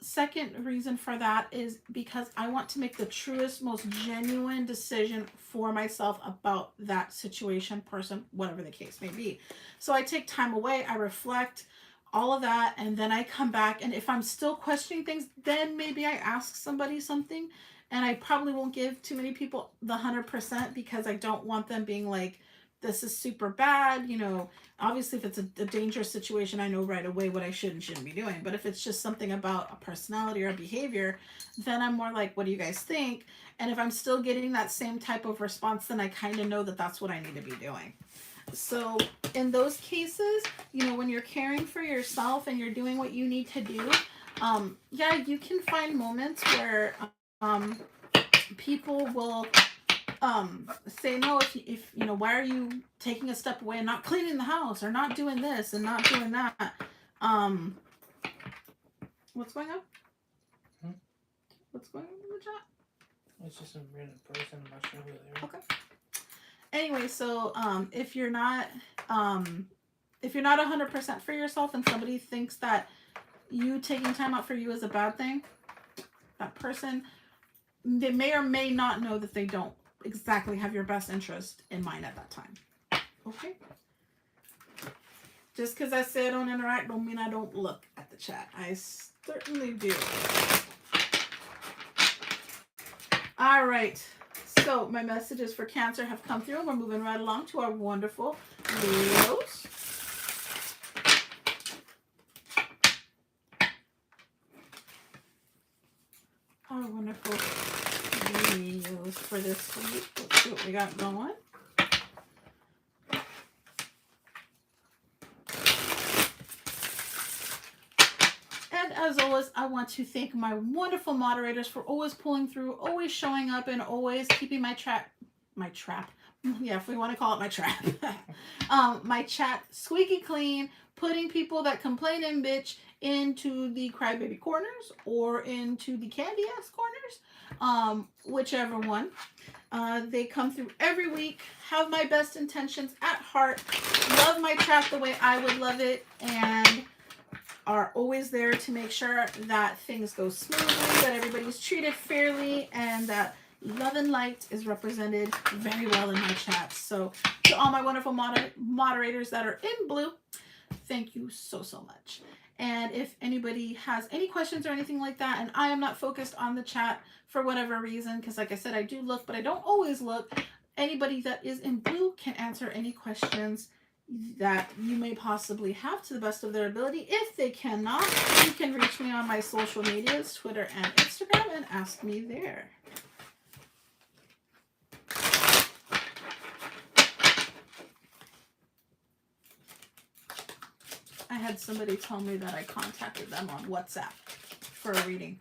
second reason for that is because I want to make the truest, most genuine decision for myself about that situation, person, whatever the case may be. So I take time away, I reflect, all of that, and then I come back, and if I'm still questioning things, then maybe I ask somebody something, and I probably won't give too many people the 100% because I don't want them being like, this is super bad. You know, obviously if it's a dangerous situation, I know right away what I should and shouldn't be doing. But if it's just something about a personality or a behavior, then I'm more like, what do you guys think? And if I'm still getting that same type of response, then I kind of know that that's what I need to be doing. So in those cases, you know, when you're caring for yourself and you're doing what you need to do, yeah, you can find moments where people will say no if you know, why are you taking a step away and not cleaning the house or not doing this and not doing that. What's going on? What's going on in the chat? It's just a random person. I'm not sure who they are. Okay. Anyway, so if you're not 100% for yourself and somebody thinks that you taking time out for you is a bad thing, that person, they may or may not know that they don't exactly have your best interest in mind at that time. Okay? Just because I say I don't interact don't mean I don't look at the chat. I certainly do. All right. So my messages for Cancer have come through and we're moving right along to our wonderful Leos. Our wonderful Leos for this week. Let's see what we got going. And as always, I want to thank my wonderful moderators for always pulling through, always showing up, and always keeping my trap, yeah, if we want to call it my trap, my chat squeaky clean, putting people that complain and bitch into the crybaby corners or into the candy ass corners, whichever one. They come through every week, have my best intentions at heart, love my chat the way I would love it, and are always there to make sure that things go smoothly, that everybody's treated fairly, and that love and light is represented very well in my chat. So to all my wonderful moderators that are in blue, thank you so, so much. And if anybody has any questions or anything like that, and I am not focused on the chat for whatever reason, because like I said, I do look, but I don't always look, anybody that is in blue can answer any questions that you may possibly have to the best of their ability. If they cannot, you can reach me on my social medias, Twitter and Instagram, and ask me there. I had somebody tell me that I contacted them on WhatsApp for a reading.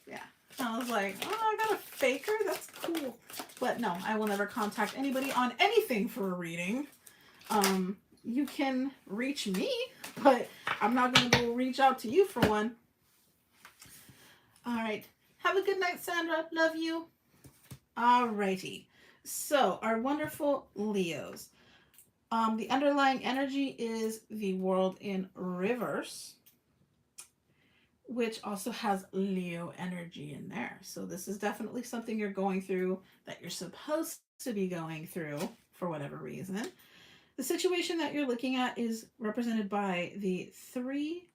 Yeah. I was like, oh, I got a faker? That's cool. But no, I will never contact anybody on anything for a reading. You can reach me, but I'm not going to go reach out to you for one. All right. Have a good night, Sandra. Love you. All righty. So, our wonderful Leos. The underlying energy is the world in reverse, which also has Leo energy in there. So this is definitely something you're going through that you're supposed to be going through for whatever reason. The situation that you're looking at is represented by the Three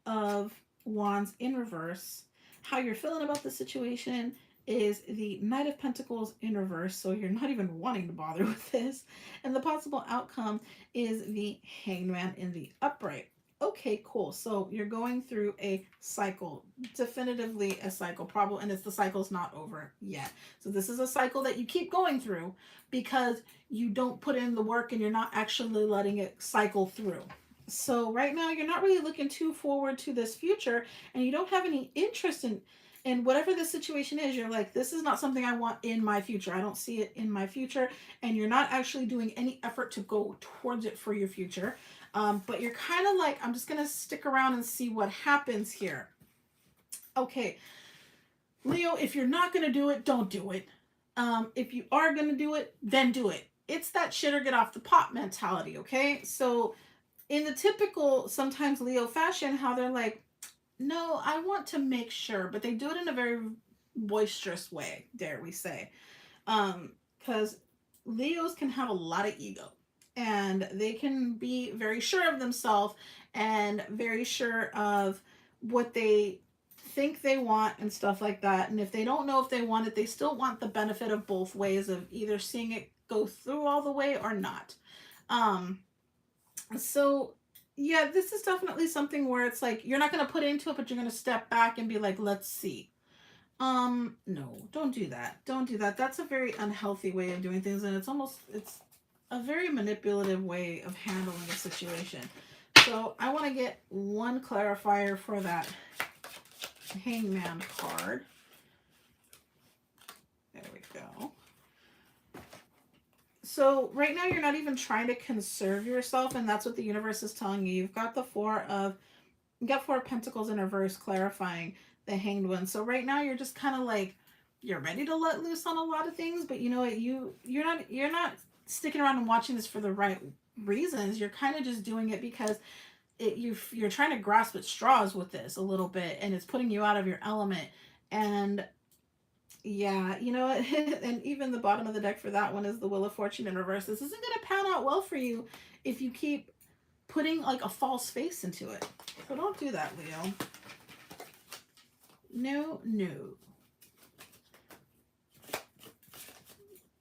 of Wands in reverse. How you're feeling about the situation is the Knight of Pentacles in reverse, so you're not even wanting to bother with this. And the possible outcome is the Hangman in the upright. Okay, cool. So you're going through a cycle, definitively a cycle, probably, and the cycle's not over yet. So this is a cycle that you keep going through because you don't put in the work and you're not actually letting it cycle through. So right now you're not really looking too forward to this future, and you don't have any interest in whatever the situation is. You're like, this is not something I want in my future. I don't see it in my future, and you're not actually doing any effort to go towards it for your future. But you're kind of like, I'm just going to stick around and see what happens here. Okay, Leo, if you're not going to do it, don't do it. If you are going to do it, then do it. It's that shit or get off the pot mentality, okay? So in the typical, sometimes Leo fashion, how they're like, no, I want to make sure, but they do it in a very boisterous way, dare we say. Because Leos can have a lot of ego. And they can be very sure of themselves and very sure of what they think they want and stuff like that. And if they don't know if they want it, they still want the benefit of both ways of either seeing it go through all the way or not. So yeah, this is definitely something where it's like, you're not going to put into it, but you're going to step back and be like, let's see. No, don't do that. Don't do that. That's a very unhealthy way of doing things. And it's a very manipulative way of handling a situation. So I want to get one clarifier for that Hangman card. There we go. So right now you're not even trying to conserve yourself, and that's what the universe is telling you. You've got the Four of Pentacles in reverse, clarifying the Hanged One. So right now you're just kind of like, you're ready to let loose on a lot of things, but you know what, you're not sticking around and watching this for the right reasons. You're kind of just doing it because you're trying to grasp at straws with this a little bit, and it's putting you out of your element. And yeah, you know, and even the bottom of the deck for that one is the Wheel of Fortune in reverse. This isn't going to pan out well for you if you keep putting like a false face into it. So don't do that, Leo. No, no.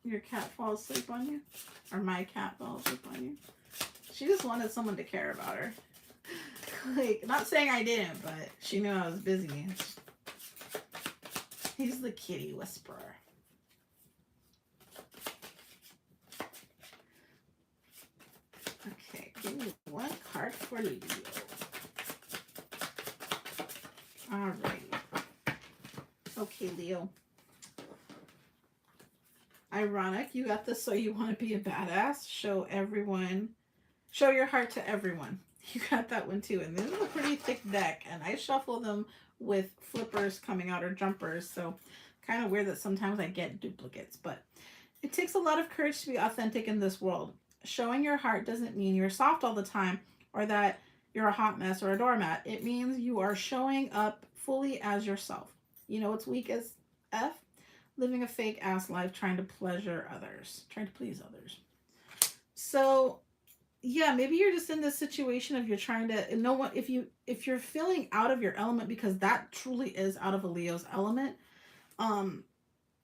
Your cat falls asleep on you? Or my cat falls asleep on you? She just wanted someone to care about her. Like, not saying I didn't, but she knew I was busy. He's the kitty whisperer. Okay, give me one card for Leo. Alright. Okay, Leo. Ironic, you got this. So you want to be a badass? Show your heart to everyone. You got that one too. And this is a pretty thick deck, and I shuffle them with flippers coming out or jumpers, so kind of weird that sometimes I get duplicates, but it takes a lot of courage to be authentic in this world. Showing your heart doesn't mean you're soft all the time or that you're a hot mess or a doormat. It means you are showing up fully as yourself. You know what's weak as F? Living a fake ass life trying to please others. So yeah, maybe you're just in this situation of you're trying to know what, if you're feeling out of your element, because that truly is out of a Leo's element.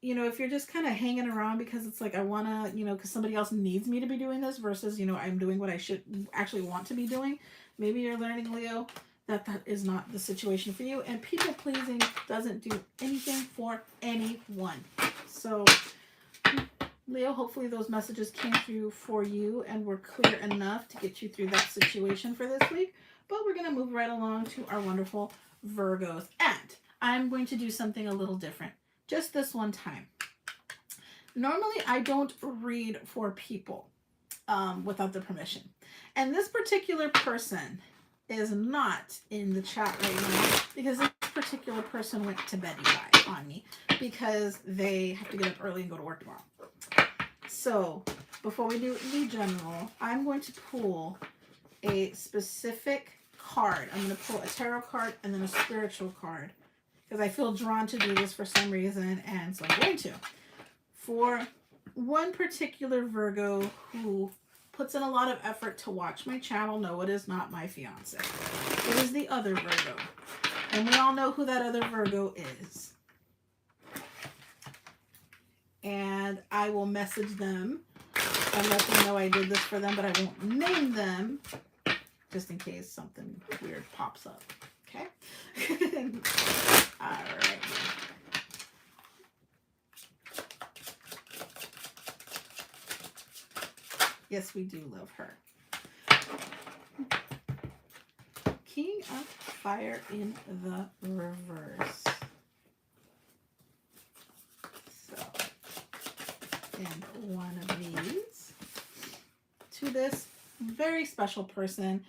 You know, if you're just kind of hanging around because it's like, I want to, you know, because somebody else needs me to be doing this versus, you know, I'm doing what I should actually want to be doing. Maybe you're learning, Leo, that is not the situation for you. And people pleasing doesn't do anything for anyone. So Leo, hopefully those messages came through for you and were clear enough to get you through that situation for this week. But we're going to move right along to our wonderful Virgos. And I'm going to do something a little different. Just this one time. Normally, I don't read for people without their permission. And this particular person is not in the chat right now because this particular person went to bed on me because they have to get up early and go to work tomorrow. So before we do the general, I'm going to pull a specific card. I'm going to pull a tarot card and then a spiritual card because I feel drawn to do this for some reason, and so I'm going to. For one particular Virgo who puts in a lot of effort to watch my channel, no, it is not my fiance. It is the other Virgo. And we all know who that other Virgo is. And I will message them and let them know I did this for them, but I won't name them just in case something weird pops up. Okay? All right. Yes, we do love her. King of Fire in the reverse. So, and one of these to this very special person.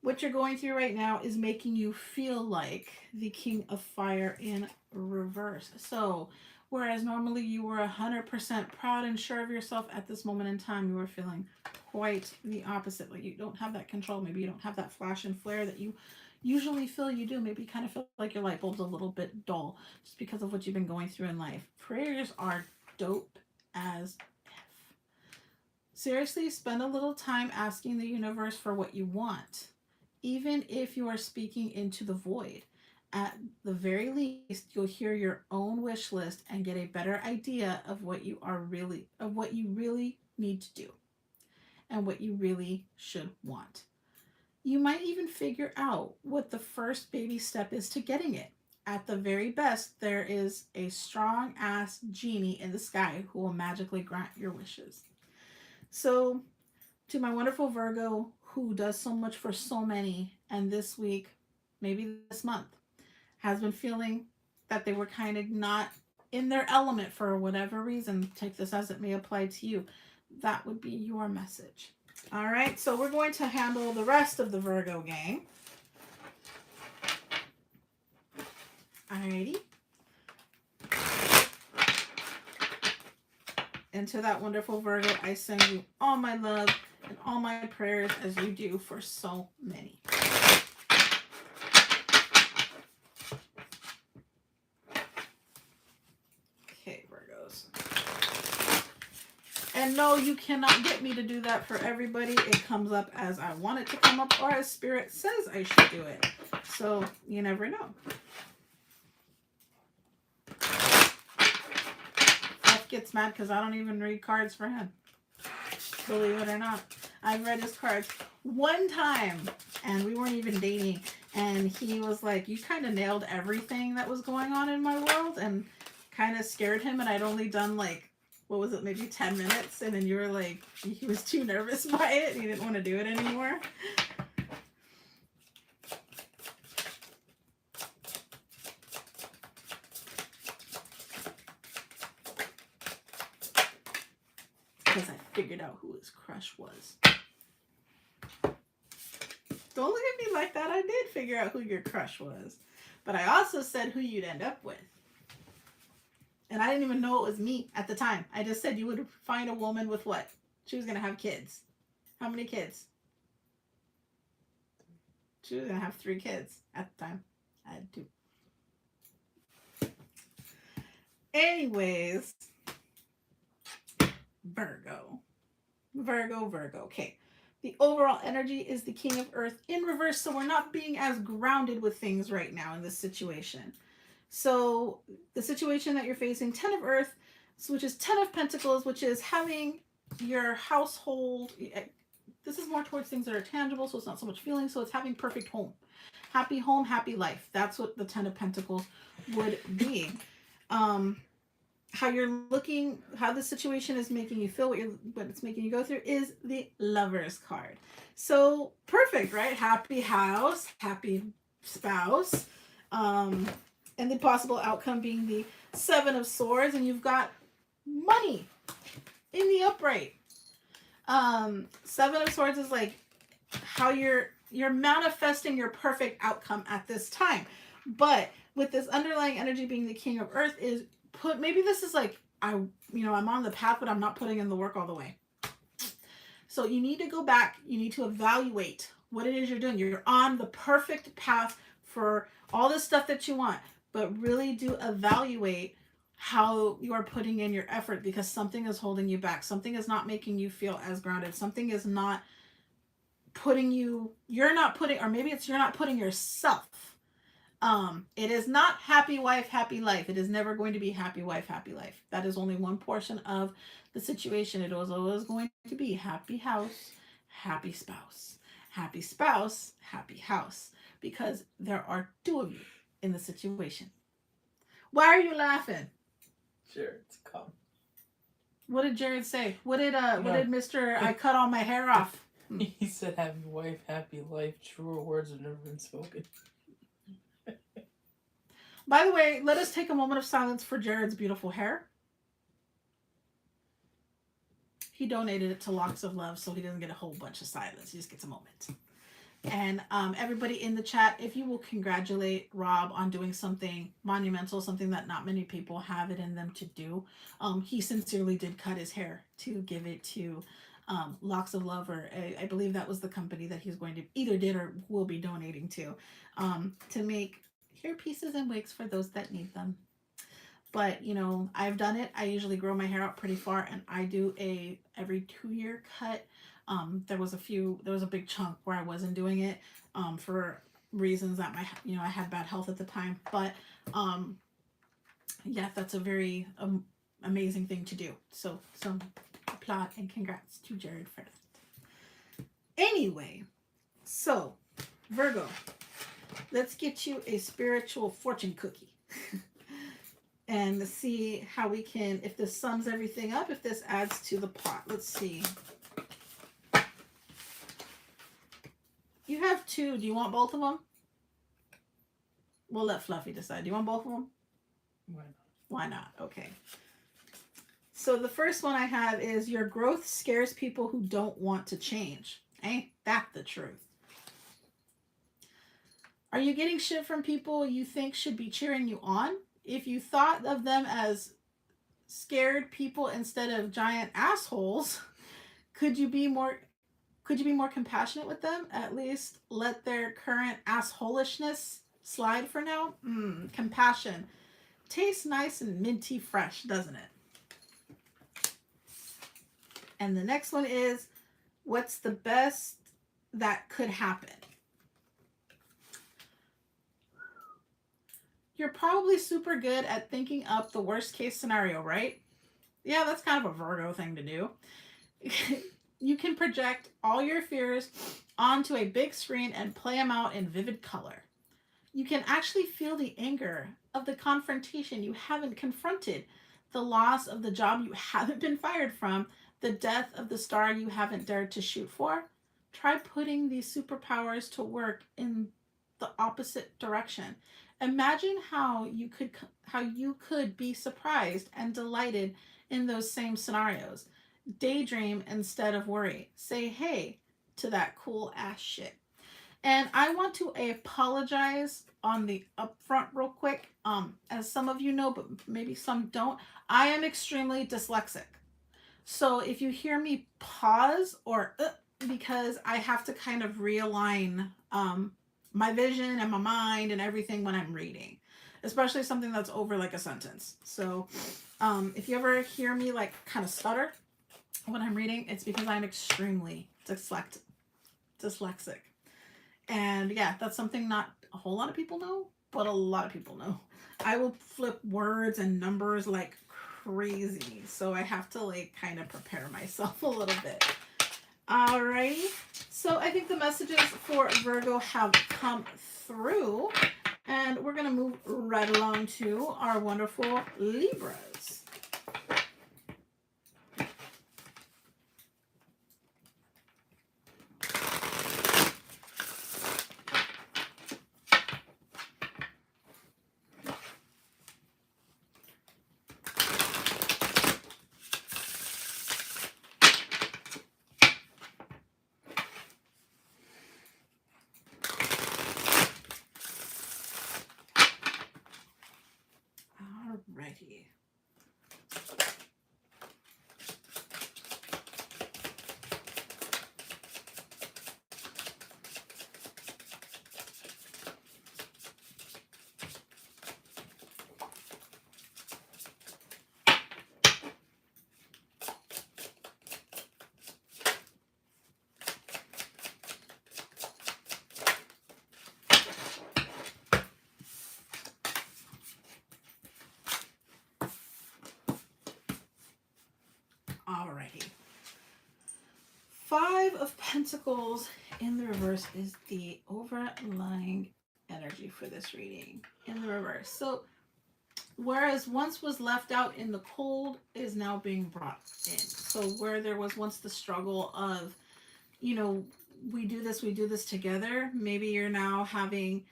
What you're going through right now is making you feel like the King of Fire in reverse. So, whereas normally you were 100% proud and sure of yourself, at this moment in time, you are feeling quite the opposite. Like you don't have that control. Maybe you don't have that flash and flare that you usually feel you do. Maybe you kind of feel like your light bulb's a little bit dull just because of what you've been going through in life. Prayers are dope as F. Seriously, spend a little time asking the universe for what you want. Even if you are speaking into the void, at the very least, you'll hear your own wish list and get a better idea of what you really need to do and what you really should want. You might even figure out what the first baby step is to getting it. At the very best, there is a strong-ass genie in the sky who will magically grant your wishes. So to my wonderful Virgo who does so much for so many, and this week, maybe this month, has been feeling that they were kind of not in their element for whatever reason, take this as it may apply to you. That would be your message. All right, so we're going to handle the rest of the Virgo gang. Alrighty. And to that wonderful Virgo, I send you all my love and all my prayers as you do for so many. Okay, Virgos. And no, you cannot get me to do that for everybody. It comes up as I want it to come up or as Spirit says I should do it. So you never know. Gets mad because I don't even read cards for him. Believe it or not. I've read his cards one time and we weren't even dating. And he was like, you kind of nailed everything that was going on in my world, and kind of scared him. And I'd only done like, what was it, maybe 10 minutes. And then you were like, he was too nervous by it. And he didn't want to do it anymore. Because I figured out who his crush was. Don't look at me like that. I did figure out who your crush was. But I also said who you'd end up with. And I didn't even know it was me at the time. I just said you would find a woman with what? She was going to have kids. How many kids? She was going to have 3 kids at the time. I had 2. Anyways. Virgo. Okay. The overall energy is the King of Earth in reverse, so we're not being as grounded with things right now in this situation. So the situation that you're facing, 10 of Earth, which is 10 of Pentacles, which is having your household. This is more towards things that are tangible, so it's not so much feeling. So it's having perfect home, happy life. That's what the 10 of Pentacles would be. How you're looking, how the situation is making you feel, what it's making you go through is the Lovers card. So perfect, right? Happy house, happy spouse, and the possible outcome being the 7 of Swords, and you've got money in the upright. 7 of Swords is like how you're manifesting your perfect outcome at this time. But with this underlying energy being the King of Earth is maybe this is like, I'm on the path, but I'm not putting in the work all the way. So you need to go back. You need to evaluate what it is you're doing. You're on the perfect path for all the stuff that you want, but really do evaluate how you are putting in your effort, because something is holding you back. Something is not making you feel as grounded. Something is not putting you're not putting yourself. It is not happy wife, happy life. It is never going to be happy wife, happy life. That is only one portion of the situation. It was always going to be happy house, happy spouse, happy spouse, happy house, because there are 2 of you in the situation. Why are you laughing? Jared's come. What did Jared say? What did Mr. I cut all my hair off? He said, happy wife, happy life. Truer words have never been spoken. By the way, let us take a moment of silence for Jared's beautiful hair. He donated it to Locks of Love, so he doesn't get a whole bunch of silence. He just gets a moment. And everybody in the chat, if you will congratulate Rob on doing something monumental, something that not many people have it in them to do. He sincerely did cut his hair to give it to Locks of Love, or I believe that was the company that he's going to either did or will be donating to make hair pieces and wigs for those that need them. But I've done it. I usually grow my hair out pretty far, and I do every 2-year cut. There was a big chunk where I wasn't doing it for reasons that I had bad health at the time. But yeah, that's a very amazing thing to do. So some applaud and congrats to Jared for that. Anyway, so Virgo, let's get you a spiritual fortune cookie. And see how we can, if this sums everything up, if this adds to the pot. Let's see. you have two, do you want both of them? We'll let Fluffy decide. Do you want both of them? Why not? Why not? Okay. So the first one I have is your growth scares people who don't want to change. Ain't that the truth? Are you getting shit from people you think should be cheering you on? If you thought of them as scared people instead of giant assholes, could you be more compassionate with them? At least let their current assholishness slide for now? Compassion. Tastes nice and minty fresh, doesn't it? And the next one is, what's the best that could happen? You're probably super good at thinking up the worst case scenario, right? Yeah, that's kind of a Virgo thing to do. You can project all your fears onto a big screen and play them out in vivid color. You can actually feel the anger of the confrontation you haven't confronted, the loss of the job you haven't been fired from, the death of the star you haven't dared to shoot for. Try putting these superpowers to work in the opposite direction. Imagine how you could be surprised and delighted in those same scenarios. Daydream instead of worry. Say hey to that cool ass shit. And I want to apologize on the upfront real quick. As some of you know, but maybe some don't, I am extremely dyslexic. So if you hear me pause or because I have to kind of realign my vision and my mind and everything when I'm reading, especially something that's over like a sentence. So if you ever hear me like kind of stutter when I'm reading, it's because I'm extremely dyslexic. And yeah, that's something not a whole lot of people know, but a lot of people know. I will flip words and numbers like crazy. So I have to like kind of prepare myself a little bit. Alrighty. So I think the messages for Virgo have come through. And we're going to move right along to our wonderful Libras. Alrighty. Alrighty. Five of Pentacles in the reverse is the overlying energy for this reading in the reverse. So whereas once was left out in the cold is now being brought in. So where there was once the struggle of, you know, we do this together, maybe you're now having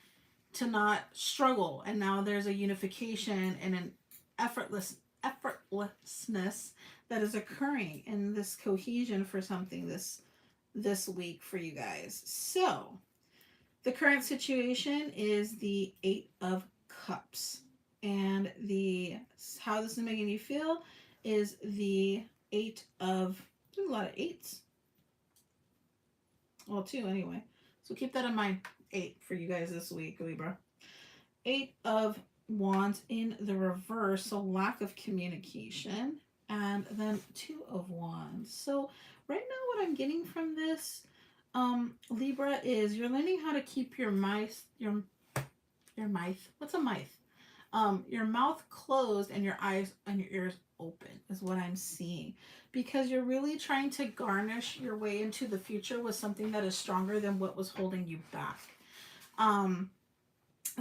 to not struggle, and now there's a unification and an effortlessness that is occurring in this cohesion for something this week for you guys. So the current situation is the 8 of Cups, and how this is making you feel is the 8 of, there's a lot of 8s. Well, 2 anyway. So keep that in mind. 8 for you guys this week, Libra. 8 of Wands in the reverse, so lack of communication. And then 2 of Wands. So right now what I'm getting from this, Libra, is you're learning how to keep your mouth, what's a mouth? Your mouth closed and your eyes and your ears open is what I'm seeing. Because you're really trying to garnish your way into the future with something that is stronger than what was holding you back.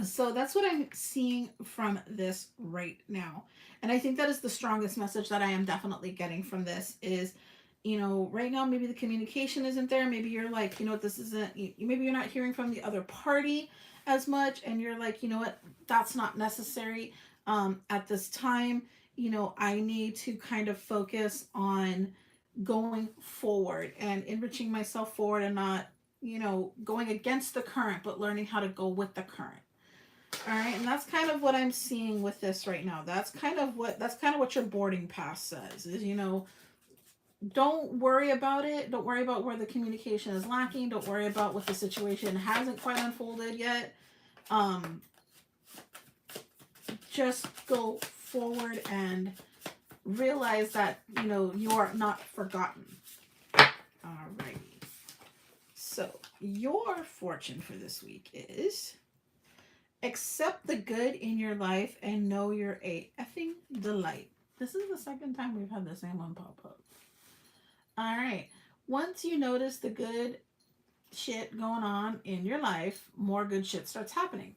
So that's what I'm seeing from this right now. And I think that is the strongest message that I am definitely getting from this is You know, right now, maybe the communication isn't there. Maybe you're like, you know what, this isn't, maybe you're not hearing from the other party as much. And you're like, you know what, that's not necessary at this time. You know, I need to kind of focus on going forward and enriching myself forward and not, you know, going against the current, but learning how to go with the current. All right, and that's kind of what I'm seeing with this right now. That's kind of what your boarding pass says is, you know, don't worry about it. Don't worry about where the communication is lacking. Don't worry about what the situation hasn't quite unfolded yet. Just go forward and realize that, you know, you are not forgotten. Alrighty. So your fortune for this week is accept the good in your life and know you're a effing delight. This is the second time we've had the same one pop up. All right. Once you notice the good shit going on in your life, more good shit starts happening.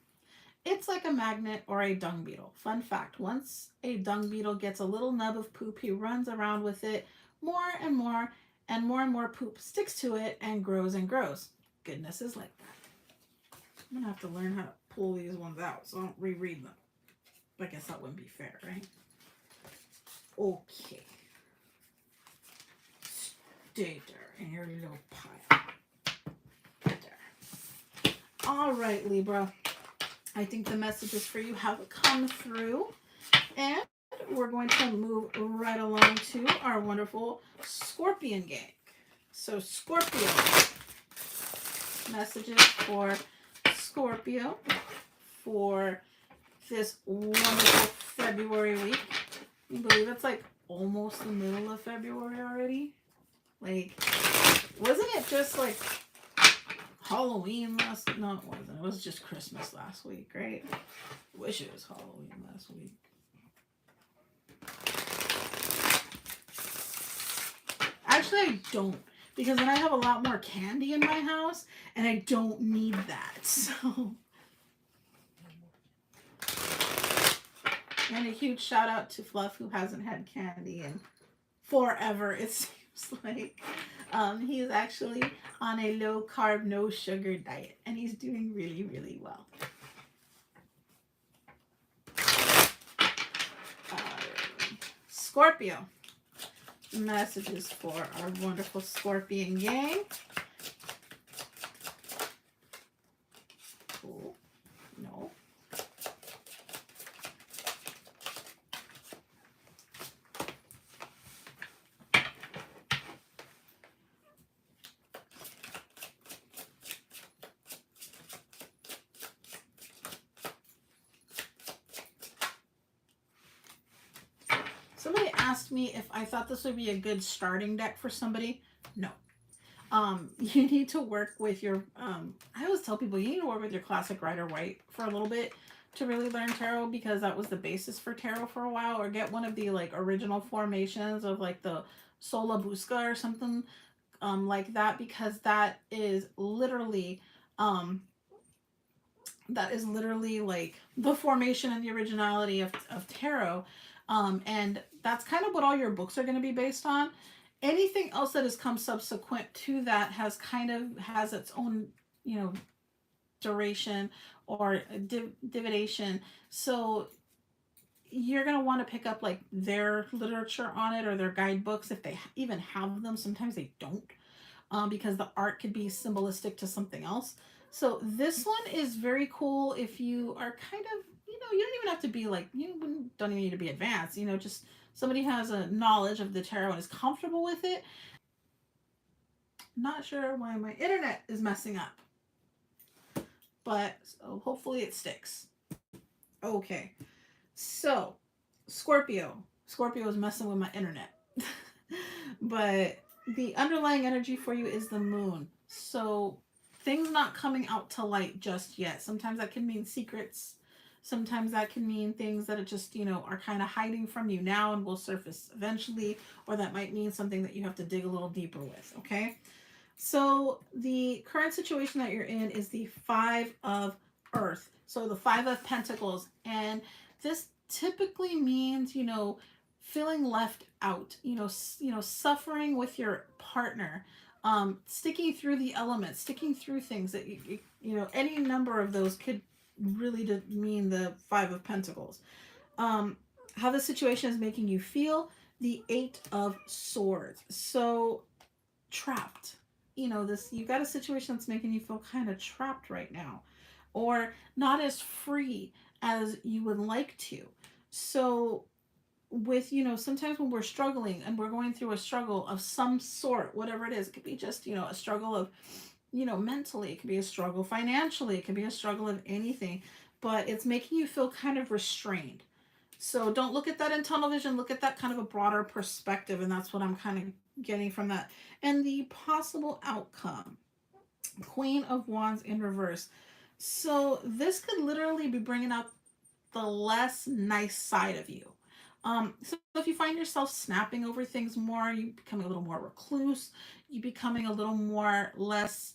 It's like a magnet or a dung beetle. Fun fact, once a dung beetle gets a little nub of poop, he runs around with it more and more, and more poop sticks to it and grows and grows. Goodness is like that. I'm going to have to learn how to pull these ones out so I don't reread them. But I guess that wouldn't be fair, right? Okay. Stay there in your little pile. There. All right, Libra. I think the messages for you have come through. And we're going to move right along to our wonderful Scorpion gang. So Scorpio. Messages for Scorpio for this wonderful February week. Can you believe it's like almost the middle of February already? Like, wasn't it just like Halloween last? No, it wasn't. It was just Christmas last week, right? Wish it was Halloween last week. Actually, I don't, because then I have a lot more candy in my house, and I don't need that. So, and a huge shout out to Fluff, who hasn't had candy in forever, it seems like. He's actually on a low carb, no sugar diet, and he's doing really, really well. Scorpio. Messages for our wonderful Scorpion gang. Cool. No. Somebody asked me if I thought this would be a good starting deck for somebody. No. You need to work with your, I always tell people you need to work with your classic Rider-Waite for a little bit to really learn tarot, because that was the basis for tarot for a while, or get one of the like original formations of like the Sola Busca or something like that, because that is literally like the formation and the originality of tarot. And that's kind of what all your books are going to be based on. Anything else that has come subsequent to that has its own, you know, duration or divination. So you're going to want to pick up like their literature on it, or their guidebooks if they even have them. Sometimes they don't, because the art could be symbolistic to something else. So this one is very cool if you are kind of, you know, you don't even have to be like, you don't even need to be advanced, you know, just somebody has a knowledge of the tarot and is comfortable with it. Not sure why my internet is messing up, but so hopefully it sticks. Okay, so Scorpio is messing with my internet. But the underlying energy for you is the moon. So things not coming out to light just yet. Sometimes that can mean secrets. Sometimes that can mean things that are just, you know, are kind of hiding from you now and will surface eventually. Or that might mean something that you have to dig a little deeper with, okay? So the current situation that you're in is the 5 of Earth. So the 5 of Pentacles. And this typically means, you know, feeling left out, suffering with your partner, sticking through the elements, sticking through things that any number of those could really mean the Five of Pentacles. How the situation is making you feel, the Eight of Swords. So trapped. You got a situation that's making you feel kind of trapped right now, or not as free as you would like to. So with sometimes when we're struggling and we're going through a struggle of some sort, whatever it is, it could be just a struggle of mentally, it could be a struggle financially, it could be a struggle of anything, but it's making you feel kind of restrained. So don't look at that in tunnel vision, look at that kind of a broader perspective, and that's what I'm kind of getting from that. And the possible outcome, Queen of Wands in reverse. So this could literally be bringing out the less nice side of you. So if you find yourself snapping over things more, you becoming a little more recluse, you becoming a little more less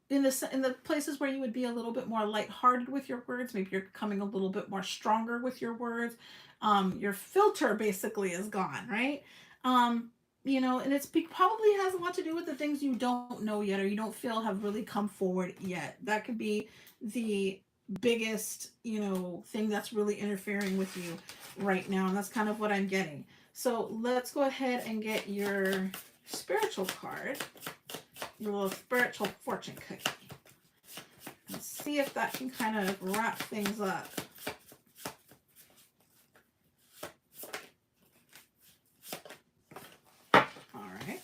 in the places where you would be a little bit more lighthearted with your words. Maybe you're becoming a little bit more stronger with your words. Your filter basically is gone, right? And it's probably has a lot to do with the things you don't know yet or you don't feel have really come forward yet. That could be the biggest thing that's really interfering with you right now, and that's kind of what I'm getting. So let's go ahead and get your spiritual card, your little spiritual fortune cookie, and see if that can kind of wrap things up. All right,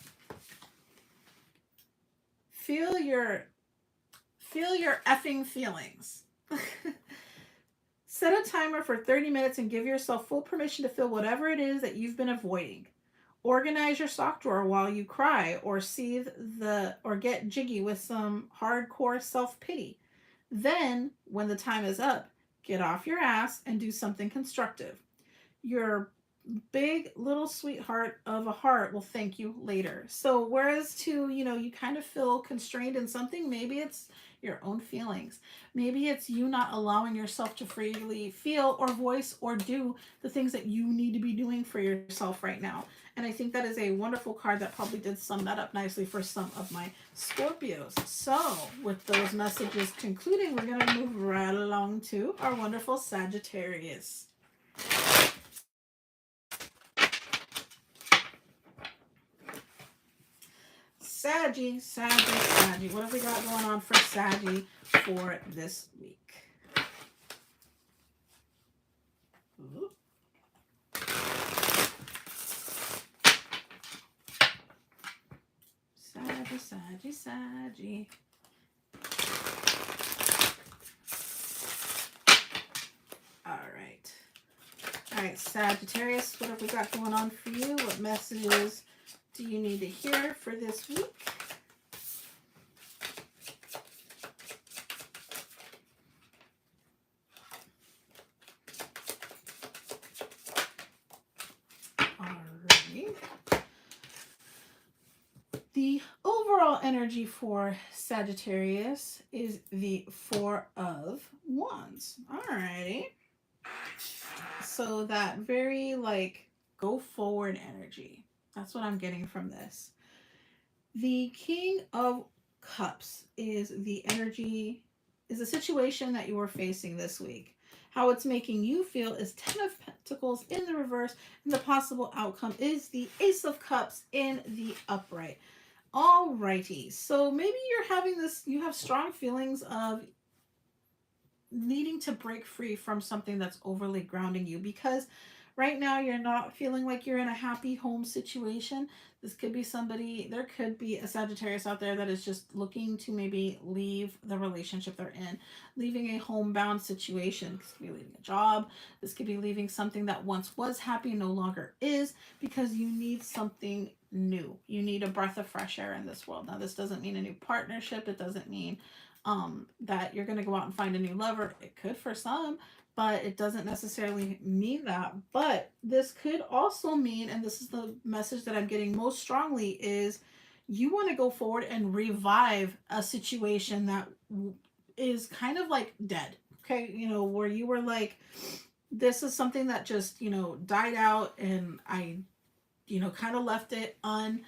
feel your effing feelings. Set a timer for 30 minutes and give yourself full permission to feel whatever it is that you've been avoiding. Organize your sock drawer while you cry or or get jiggy with some hardcore self-pity. Then, when the time is up, get off your ass and do something constructive. Your big little sweetheart of a heart will thank you later. So whereas you kind of feel constrained in something, maybe it's your own feelings. Maybe it's you not allowing yourself to freely feel or voice or do the things that you need to be doing for yourself right now. And I think that is a wonderful card that probably did sum that up nicely for some of my Scorpios. So with those messages concluding, we're going to move right along to our wonderful Sagittarius. Saggy. What have we got going on for Saggy for this week? Ooh. Saggy. All right, Sagittarius, what have we got going on for you? What messages do you need to hear for this week? Alrighty. The overall energy for Sagittarius is the Four of Wands. Alrighty. So that very go forward energy. That's what I'm getting from this. The King of Cups is the energy, is the situation that you are facing this week. How it's making you feel is Ten of Pentacles in the reverse, and the possible outcome is the Ace of Cups in the upright. Alrighty, so maybe you have strong feelings of needing to break free from something that's overly grounding you, because right now you're not feeling like you're in a happy home situation. This could be there could be a Sagittarius out there that is just looking to maybe leave the relationship they're in, leaving a homebound situation. This could be leaving a job. This could be leaving something that once was happy, no longer is, because you need something new. You need a breath of fresh air in this world. Now, this doesn't mean a new partnership. It doesn't mean that you're going to go out and find a new lover. It could for some, but it doesn't necessarily mean that. But this could also mean, and this is the message that I'm getting most strongly, is you want to go forward and revive a situation that is kind of dead. Okay, where you were this is something that just, you know, died out, and I, you know, kind of left it um,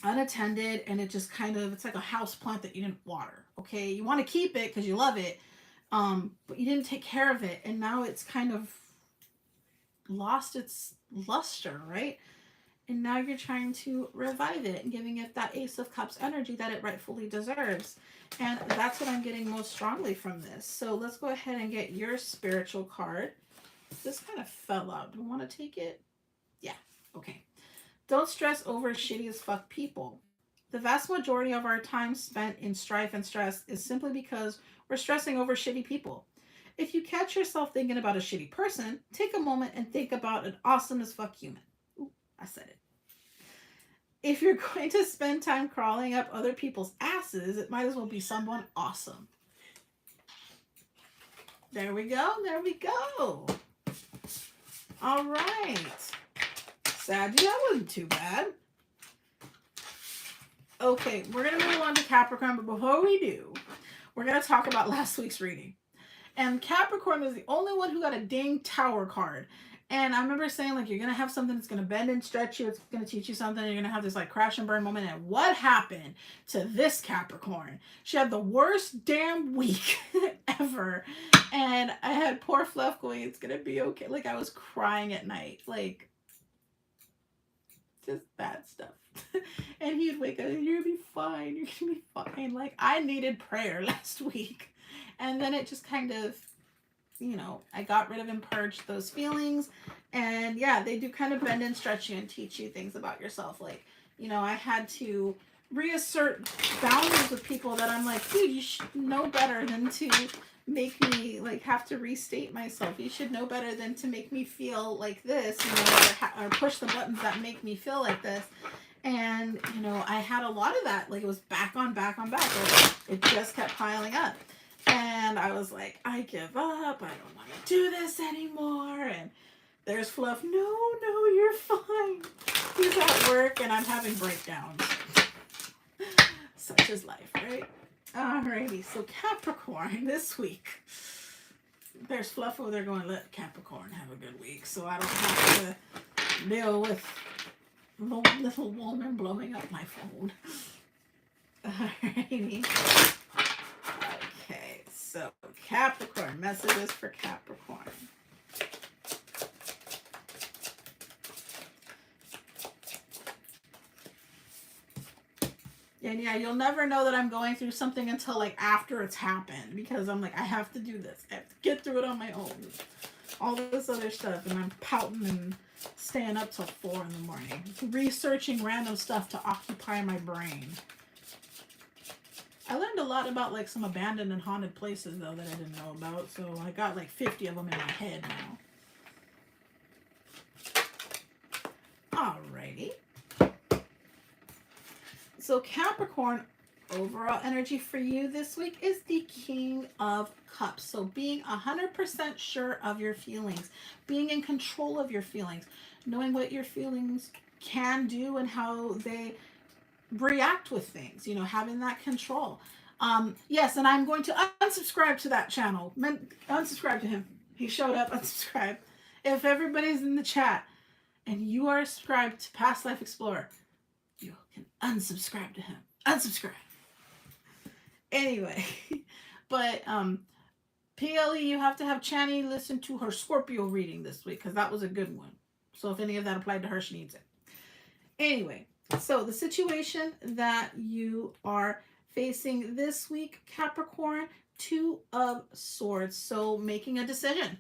unattended, and it just kind of, it's like a house plant that you didn't water. Okay. You want to keep it because you love it. But you didn't take care of it, and now it's kind of lost its luster, right? And now you're trying to revive it and giving it that Ace of Cups energy that it rightfully deserves. And that's what I'm getting most strongly from this. So let's go ahead and get your spiritual card. This kind of fell out. Do you want to take it? Yeah. Okay. Don't stress over shitty as fuck people. The vast majority of our time spent in strife and stress is simply because we're stressing over shitty people. If you catch yourself thinking about a shitty person, take a moment and think about an awesome as fuck human. Ooh, I said it. If you're going to spend time crawling up other people's asses, it might as well be someone awesome. There we go. There we go. All right. Saggy, that wasn't too bad. Okay, we're going to move on to Capricorn, but before we do, we're going to talk about last week's reading. And Capricorn was the only one who got a dang Tower card. And I remember saying, like, you're going to have something that's going to bend and stretch you. It's going to teach you something. You're going to have this, like, crash and burn moment. And what happened to this Capricorn? She had the worst damn week ever. And I had poor Fluff going, it's going to be okay. Like, I was crying at night. Like, just bad stuff. And he'd wake up, you're going to be fine. You're going to be fine. Like, I needed prayer last week. And then it just kind of, you know, I got rid of and purged those feelings. And yeah, they do kind of bend and stretch you and teach you things about yourself. Like, you know, I had to reassert boundaries with people that I'm like, dude, you should know better than to make me like have to restate myself. You should know better than to make me feel like this, you know, or push the buttons that make me feel like this. And, you know, I had a lot of that. Like, it was back on back. It just kept piling up. And I was like, I give up. I don't want to do this anymore. And there's Fluff. No, you're fine. He's at work and I'm having breakdowns. Such is life, right? Alrighty. So Capricorn this week. There's Fluff over there going, let Capricorn have a good week. So I don't have to deal with the little woman blowing up my phone. Alrighty. So, Capricorn, messages for Capricorn. And yeah, you'll never know that I'm going through something until like after it's happened, because I'm like, I have to do this. I have to get through it on my own. All this other stuff, and I'm pouting and staying up till 4 in the morning, researching random stuff to occupy my brain. I learned a lot about like some abandoned and haunted places though that I didn't know about. So I got like 50 of them in my head now. Alrighty. So Capricorn, overall energy for you this week is the King of Cups. So being 100% sure of your feelings, being in control of your feelings, knowing what your feelings can do and how they react with things, you know, having that control. Yes, and I'm going to unsubscribe to that channel. Unsubscribe to him. He showed up, unsubscribe. If everybody's in the chat and you are subscribed to Past Life Explorer, you can unsubscribe to him. Unsubscribe. Anyway, but PLE, you have to have Chani listen to her Scorpio reading this week because that was a good one. So if any of that applied to her, she needs it. Anyway, so the situation that you are facing this week, Capricorn, 2 of Swords. So making a decision.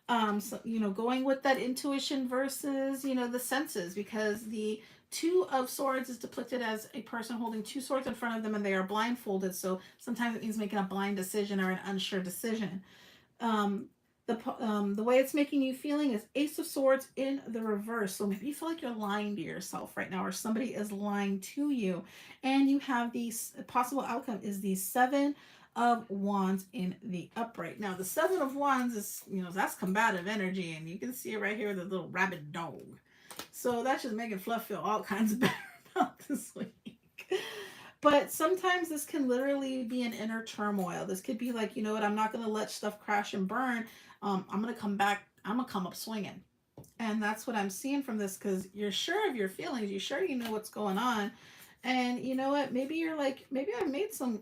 So, you know, going with that intuition versus, you know, the senses, because the 2 of Swords is depicted as a person holding 2 swords in front of them and they are blindfolded. So sometimes it means making a blind decision or an unsure decision. The way it's making you feeling is Ace of Swords in the reverse. So maybe you feel like you're lying to yourself right now, or somebody is lying to you. And you have the possible outcome is the 7 of Wands in the upright. Now, the 7 of Wands is, you know, that's combative energy. And you can see it right here with the little rabid dog. So that's just making Fluff feel all kinds of better about this week. But sometimes this can literally be an inner turmoil. This could be like, you know what, I'm not going to let stuff crash and burn. I'm going to come back. I'm going to come up swinging. And that's what I'm seeing from this, because you're sure of your feelings. You're sure you know what's going on. And you know what? Maybe you're like, maybe I've made some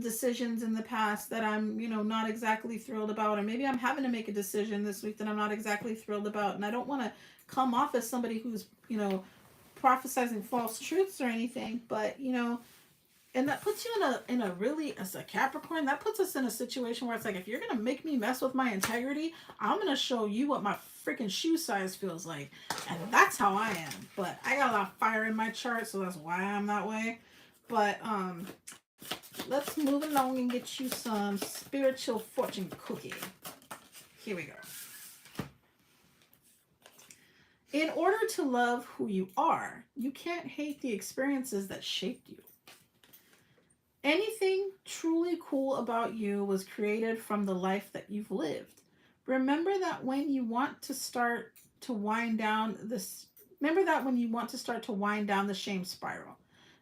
decisions in the past that I'm, not exactly thrilled about. Or maybe I'm having to make a decision this week that I'm not exactly thrilled about. And I don't want to come off as somebody who's, prophesizing false truths or anything. But, and that puts you in a really, as a Capricorn, that puts us in a situation where it's like, if you're gonna make me mess with my integrity, I'm gonna show you what my freaking shoe size feels like. And that's how I am. But I got a lot of fire in my chart, so that's why I'm that way. But let's move along and get you some spiritual fortune cookie. Here we go. In order to love who you are, you can't hate the experiences that shaped you. Anything truly cool about you was created from the life that you've lived. Remember that when you want to start to wind down this, the shame spiral.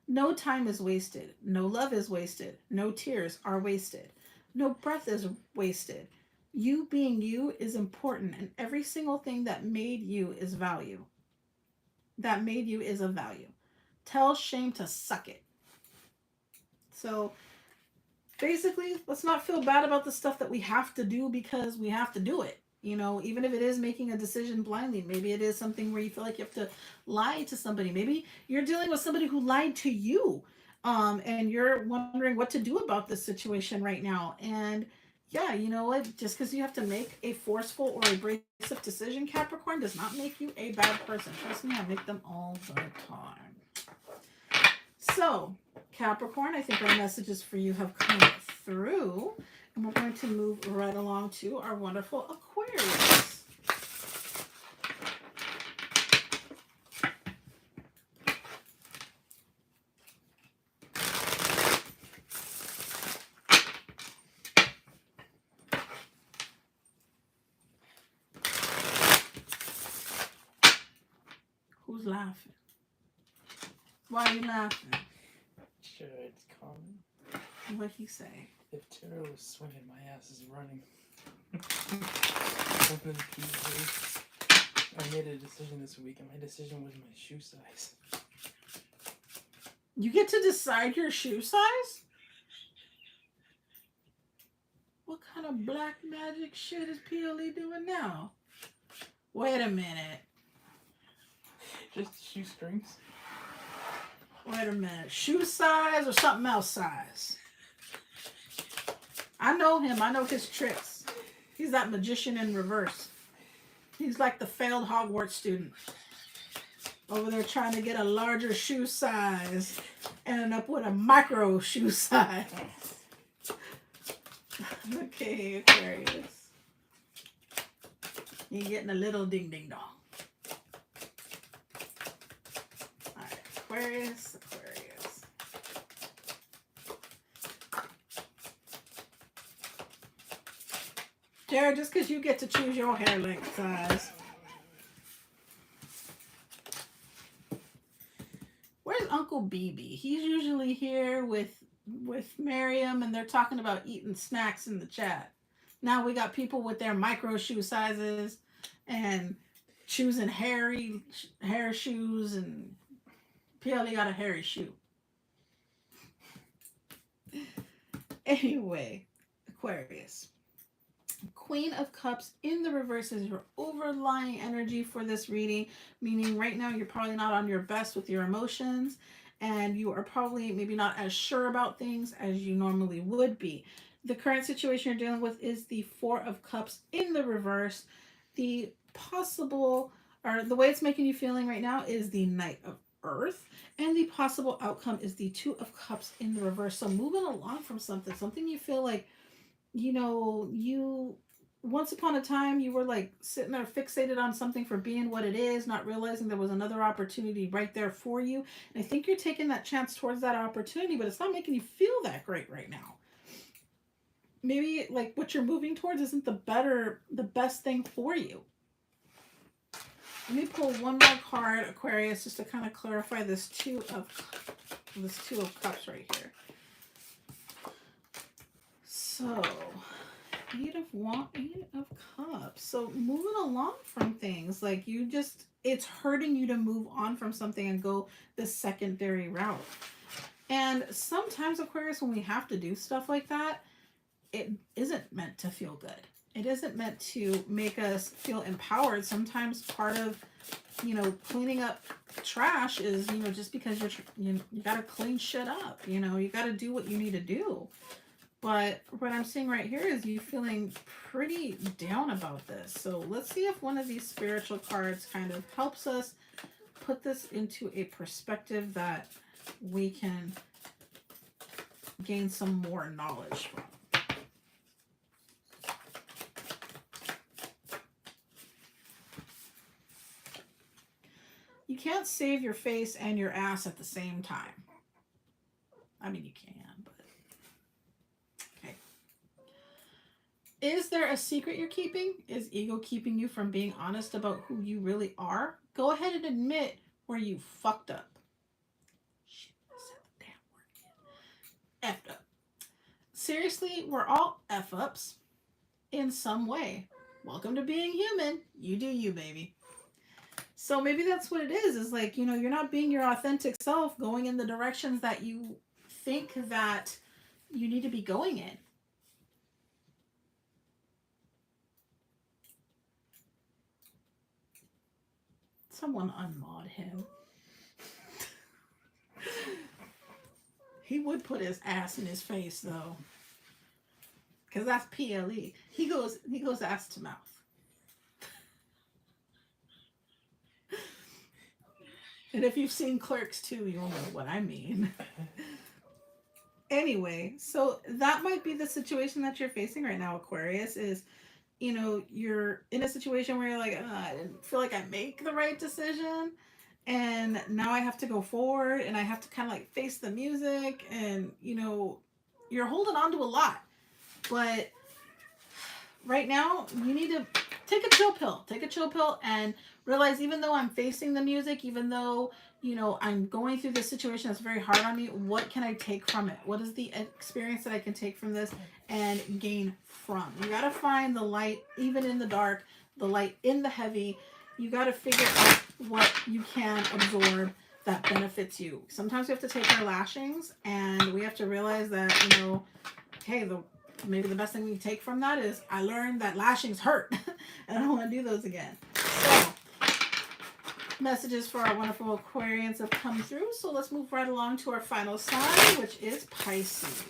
No time is wasted. No love is wasted. No tears are wasted. No breath is wasted. You being you is important, and every single thing that made you is value. That made you is of value. Tell shame to suck it. So basically, let's not feel bad about the stuff that we have to do because we have to do it. Even if it is making a decision blindly, maybe it is something where you feel like you have to lie to somebody. Maybe you're dealing with somebody who lied to you, and you're wondering what to do about this situation right now. And yeah, you know what? Just because you have to make a forceful or abrasive decision, Capricorn, does not make you a bad person. Trust me, I make them all the time. So, Capricorn, I think our messages for you have come through, and we're going to move right along to our wonderful Aquarius. Who's laughing? Why are you laughing? Sure, it's common. What'd he say? If Tarot was swinging, my ass is running. I made a decision this week, and my decision was my shoe size. You get to decide your shoe size? What kind of black magic shit is PLE doing now? Wait a minute. Just shoestrings. Wait a minute. Shoe size or something else size? I know him. I know his tricks. He's that magician in reverse. He's like the failed Hogwarts student. Over there trying to get a larger shoe size. Ending up with a micro shoe size. Okay, Aquarius. You're getting a little ding ding dong. Alright, Aquarius. Jared, just because you get to choose your hair length size. Where's Uncle BB? He's usually here with Miriam, and they're talking about eating snacks in the chat. Now we got people with their micro shoe sizes and choosing hairy hair shoes, and PLE got a hairy shoe. Anyway, Aquarius. Queen of Cups in the reverse is your overlying energy for this reading, meaning right now you're probably not on your best with your emotions, and you are probably maybe not as sure about things as you normally would be. The current situation you're dealing with is the Four of Cups in the reverse. The possible, or the way it's making you feeling right now, is the Knight of Earth, and the possible outcome is the Two of Cups in the reverse. So moving along from something you feel like, you once upon a time you were like sitting there fixated on something for being what it is, not realizing there was another opportunity right there for you. And I think you're taking that chance towards that opportunity, but it's not making you feel that great right now. Maybe like what you're moving towards isn't the best thing for you. Let me pull one more card, Aquarius, just to kind of clarify this Two of Cups right here. So, Eight of Cups. So moving along from things, like you just, it's hurting you to move on from something and go the secondary route. And sometimes, Aquarius, when we have to do stuff like that, it isn't meant to feel good. It isn't meant to make us feel empowered. Sometimes part of, cleaning up trash is, just because you got to clean shit up. You got to do what you need to do. But what I'm seeing right here is you feeling pretty down about this. So let's see if one of these spiritual cards kind of helps us put this into a perspective that we can gain some more knowledge from. You can't save your face and your ass at the same time. I mean, you can, but... Okay. Is there a secret you're keeping? Is ego keeping you from being honest about who you really are? Go ahead and admit where you fucked up. Shit, I said the damn word again. Effed up. Seriously, we're all F-ups in some way. Welcome to being human. You do you, baby. So maybe that's what it is like, you're not being your authentic self, going in the directions that you think that you need to be going in. Someone unmod him. He would put his ass in his face, though. Because that's PLE. He goes ass to mouth. And if you've seen Clerks too, you'll know what I mean. Anyway, so that might be the situation that you're facing right now, Aquarius, is, you're in a situation where you're like, I didn't feel like I make the right decision. And now I have to go forward and I have to kind of like face the music and, you're holding on to a lot. But right now you need to take a chill pill. Take a chill pill and realize, even though I'm facing the music, even though, I'm going through this situation that's very hard on me, what can I take from it? What is the experience that I can take from this and gain from? You got to find the light, even in the dark, the light in the heavy. You got to figure out what you can absorb that benefits you. Sometimes we have to take our lashings and we have to realize that, hey, maybe the best thing we can take from that is I learned that lashings hurt and I don't want to do those again. So, messages for our wonderful Aquarians have come through. So let's move right along to our final sign, which is Pisces.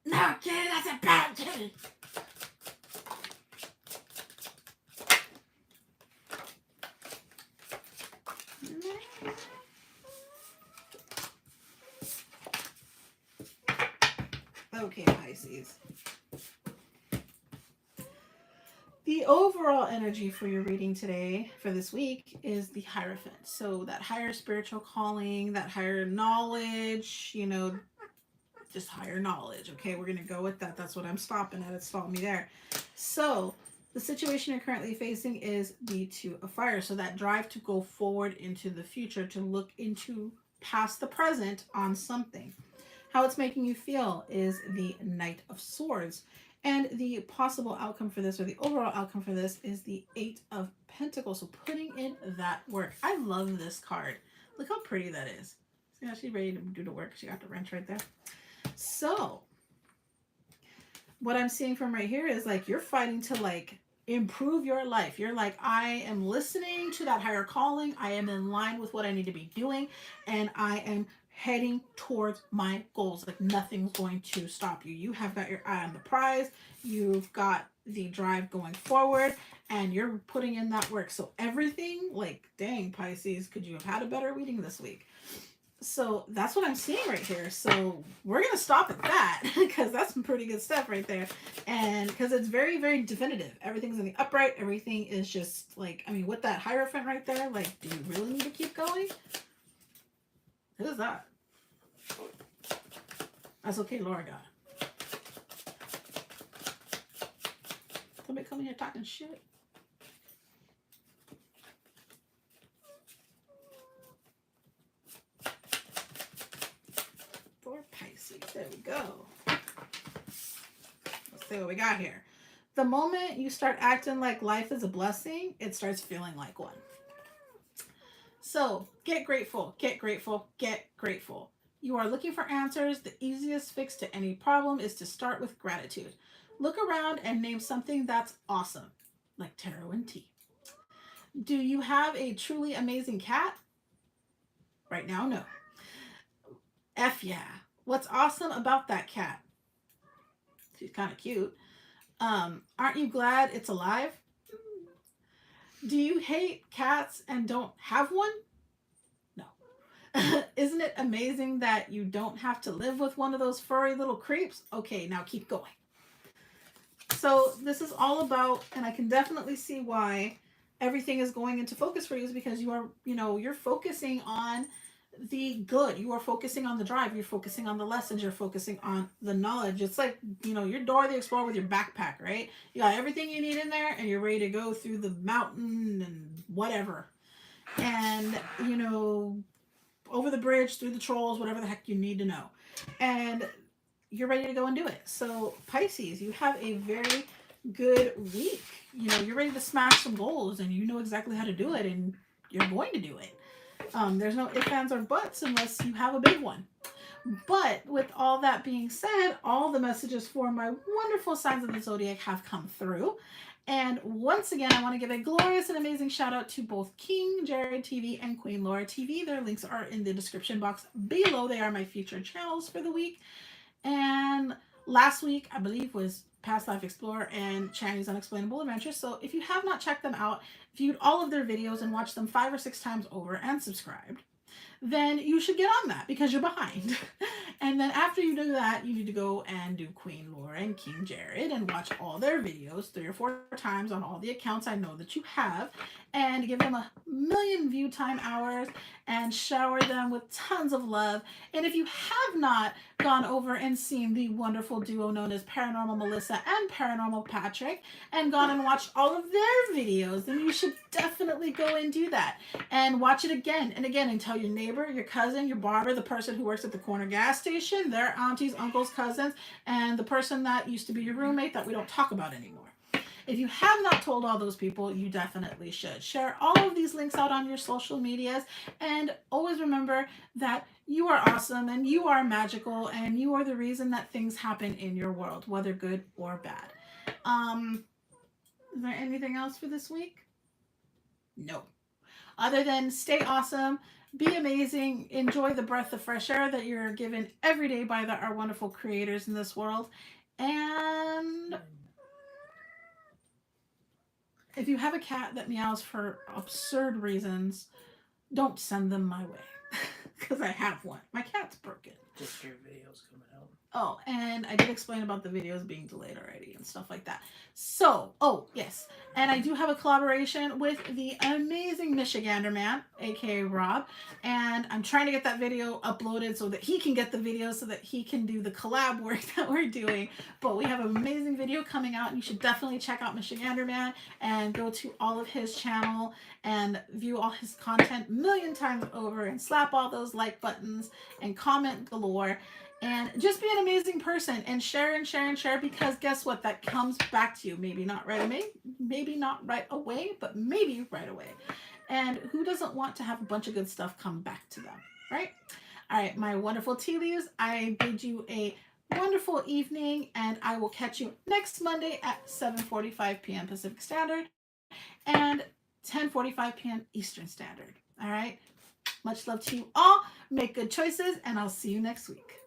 No, kid, that's a bad kid. Okay, Pisces. The overall energy for your reading today, for this week, is the Hierophant. So that higher spiritual calling, that higher knowledge, just higher knowledge. Okay, we're going to go with that. That's what I'm stopping at. It stopped me there. So the situation you're currently facing is the Two of Fire. So that drive to go forward into the future, to look into past the present on something. How it's making you feel is the Knight of Swords. And the possible outcome for this, or the overall outcome for this, is the Eight of Pentacles. So putting in that work. I love this card. Look how pretty that is. See how she's ready to do the work. She got the wrench right there. So what I'm seeing from right here is like you're fighting to like improve your life. You're like, I am listening to that higher calling. I am in line with what I need to be doing. And I am heading towards my goals. Like nothing's going to stop you. You have got your eye on the prize. You've got the drive going forward. and you're putting in that work. So everything, like, dang, Pisces, could you have had a better reading this week? So that's what I'm seeing right here. So we're going to stop at that because that's some pretty good stuff right there. And because it's very, very definitive. Everything's in the upright. Everything is just like, I mean, with that Hierophant right there, like, do you really need to keep going? Who's that? That's okay, Laura got it. Somebody coming here talking shit. For Pisces. There we go. Let's see what we got here. The moment you start acting like life is a blessing, it starts feeling like one. So get grateful, get grateful, get grateful. You are looking for answers. The easiest fix to any problem is to start with gratitude. Look around and name something that's awesome, like tarot and tea. Do you have a truly amazing cat? Right now, no. F yeah. What's awesome about that cat? She's kind of cute. Aren't you glad it's alive? Do you hate cats and don't have one? No. Isn't it amazing that you don't have to live with one of those furry little creeps? Okay, now keep going. So this is all about, and I can definitely see why everything is going into focus for you, is because you are, you're focusing on the good. You are focusing on the drive. You're focusing on the lessons. You're focusing on the knowledge. It's like, you're Dora the Explorer with your backpack, right? You got everything you need in there and you're ready to go through the mountain and whatever. And, over the bridge, through the trolls, whatever the heck you need to know. And you're ready to go and do it. So Pisces, you have a very good week. You're ready to smash some goals and you know exactly how to do it and you're going to do it. There's no ifs, ands, or buts unless you have a big one. But with all that being said, all the messages for my wonderful signs of the zodiac have come through. And once again, I want to give a glorious and amazing shout out to both King Jared TV and Queen Laura TV. Their links are in the description box below. They are my featured channels for the week. And last week, I believe, was Past Life Explorer and Channy's Unexplainable Adventures. So if you have not checked them out, viewed all of their videos and watched them 5 or 6 times over and subscribed, then you should get on that because you're behind. And then after you do that, you need to go and do Queen Laura and King Jared and watch all their videos 3 or 4 times on all the accounts I know that you have, and give them 1,000,000 view time hours and shower them with tons of love. And if you have not gone over and seen the wonderful duo known as Paranormal Melissa and Paranormal Patrick and gone and watched all of their videos, then you should definitely go and do that and watch it again and again and tell your neighbor, your cousin, your barber, the person who works at the corner gas station, their aunties, uncles, cousins, and the person that used to be your roommate that we don't talk about anymore. If you have not told all those people, you definitely should. Share all of these links out on your social medias, and always remember that you are awesome and you are magical and you are the reason that things happen in your world, whether good or bad. Is there anything else for this week? No. Other than stay awesome, be amazing, enjoy the breath of fresh air that you're given every day by our wonderful creators in this world, and if you have a cat that meows for absurd reasons, don't send them my way. Because I have one. My cat's broken. Just your videos coming out. Oh, and I did explain about the videos being delayed already and stuff like that. So, oh, yes. And I do have a collaboration with the amazing Michigander man, aka Rob. And I'm trying to get that video uploaded so that he can get the video so that he can do the collab work that we're doing. But we have an amazing video coming out, and you should definitely check out Michigander man and go to all of his channel and view all his content 1,000,000 times over and slap all those like buttons and comment galore. And just be an amazing person and share and share and share, because guess what? That comes back to you. Maybe not right away, but maybe right away. And who doesn't want to have a bunch of good stuff come back to them, right? All right, my wonderful tea leaves, I bid you a wonderful evening, and I will catch you next Monday at 7:45 p.m. Pacific Standard and 10:45 p.m. Eastern Standard. All right? Much love to you all. Make good choices, and I'll see you next week.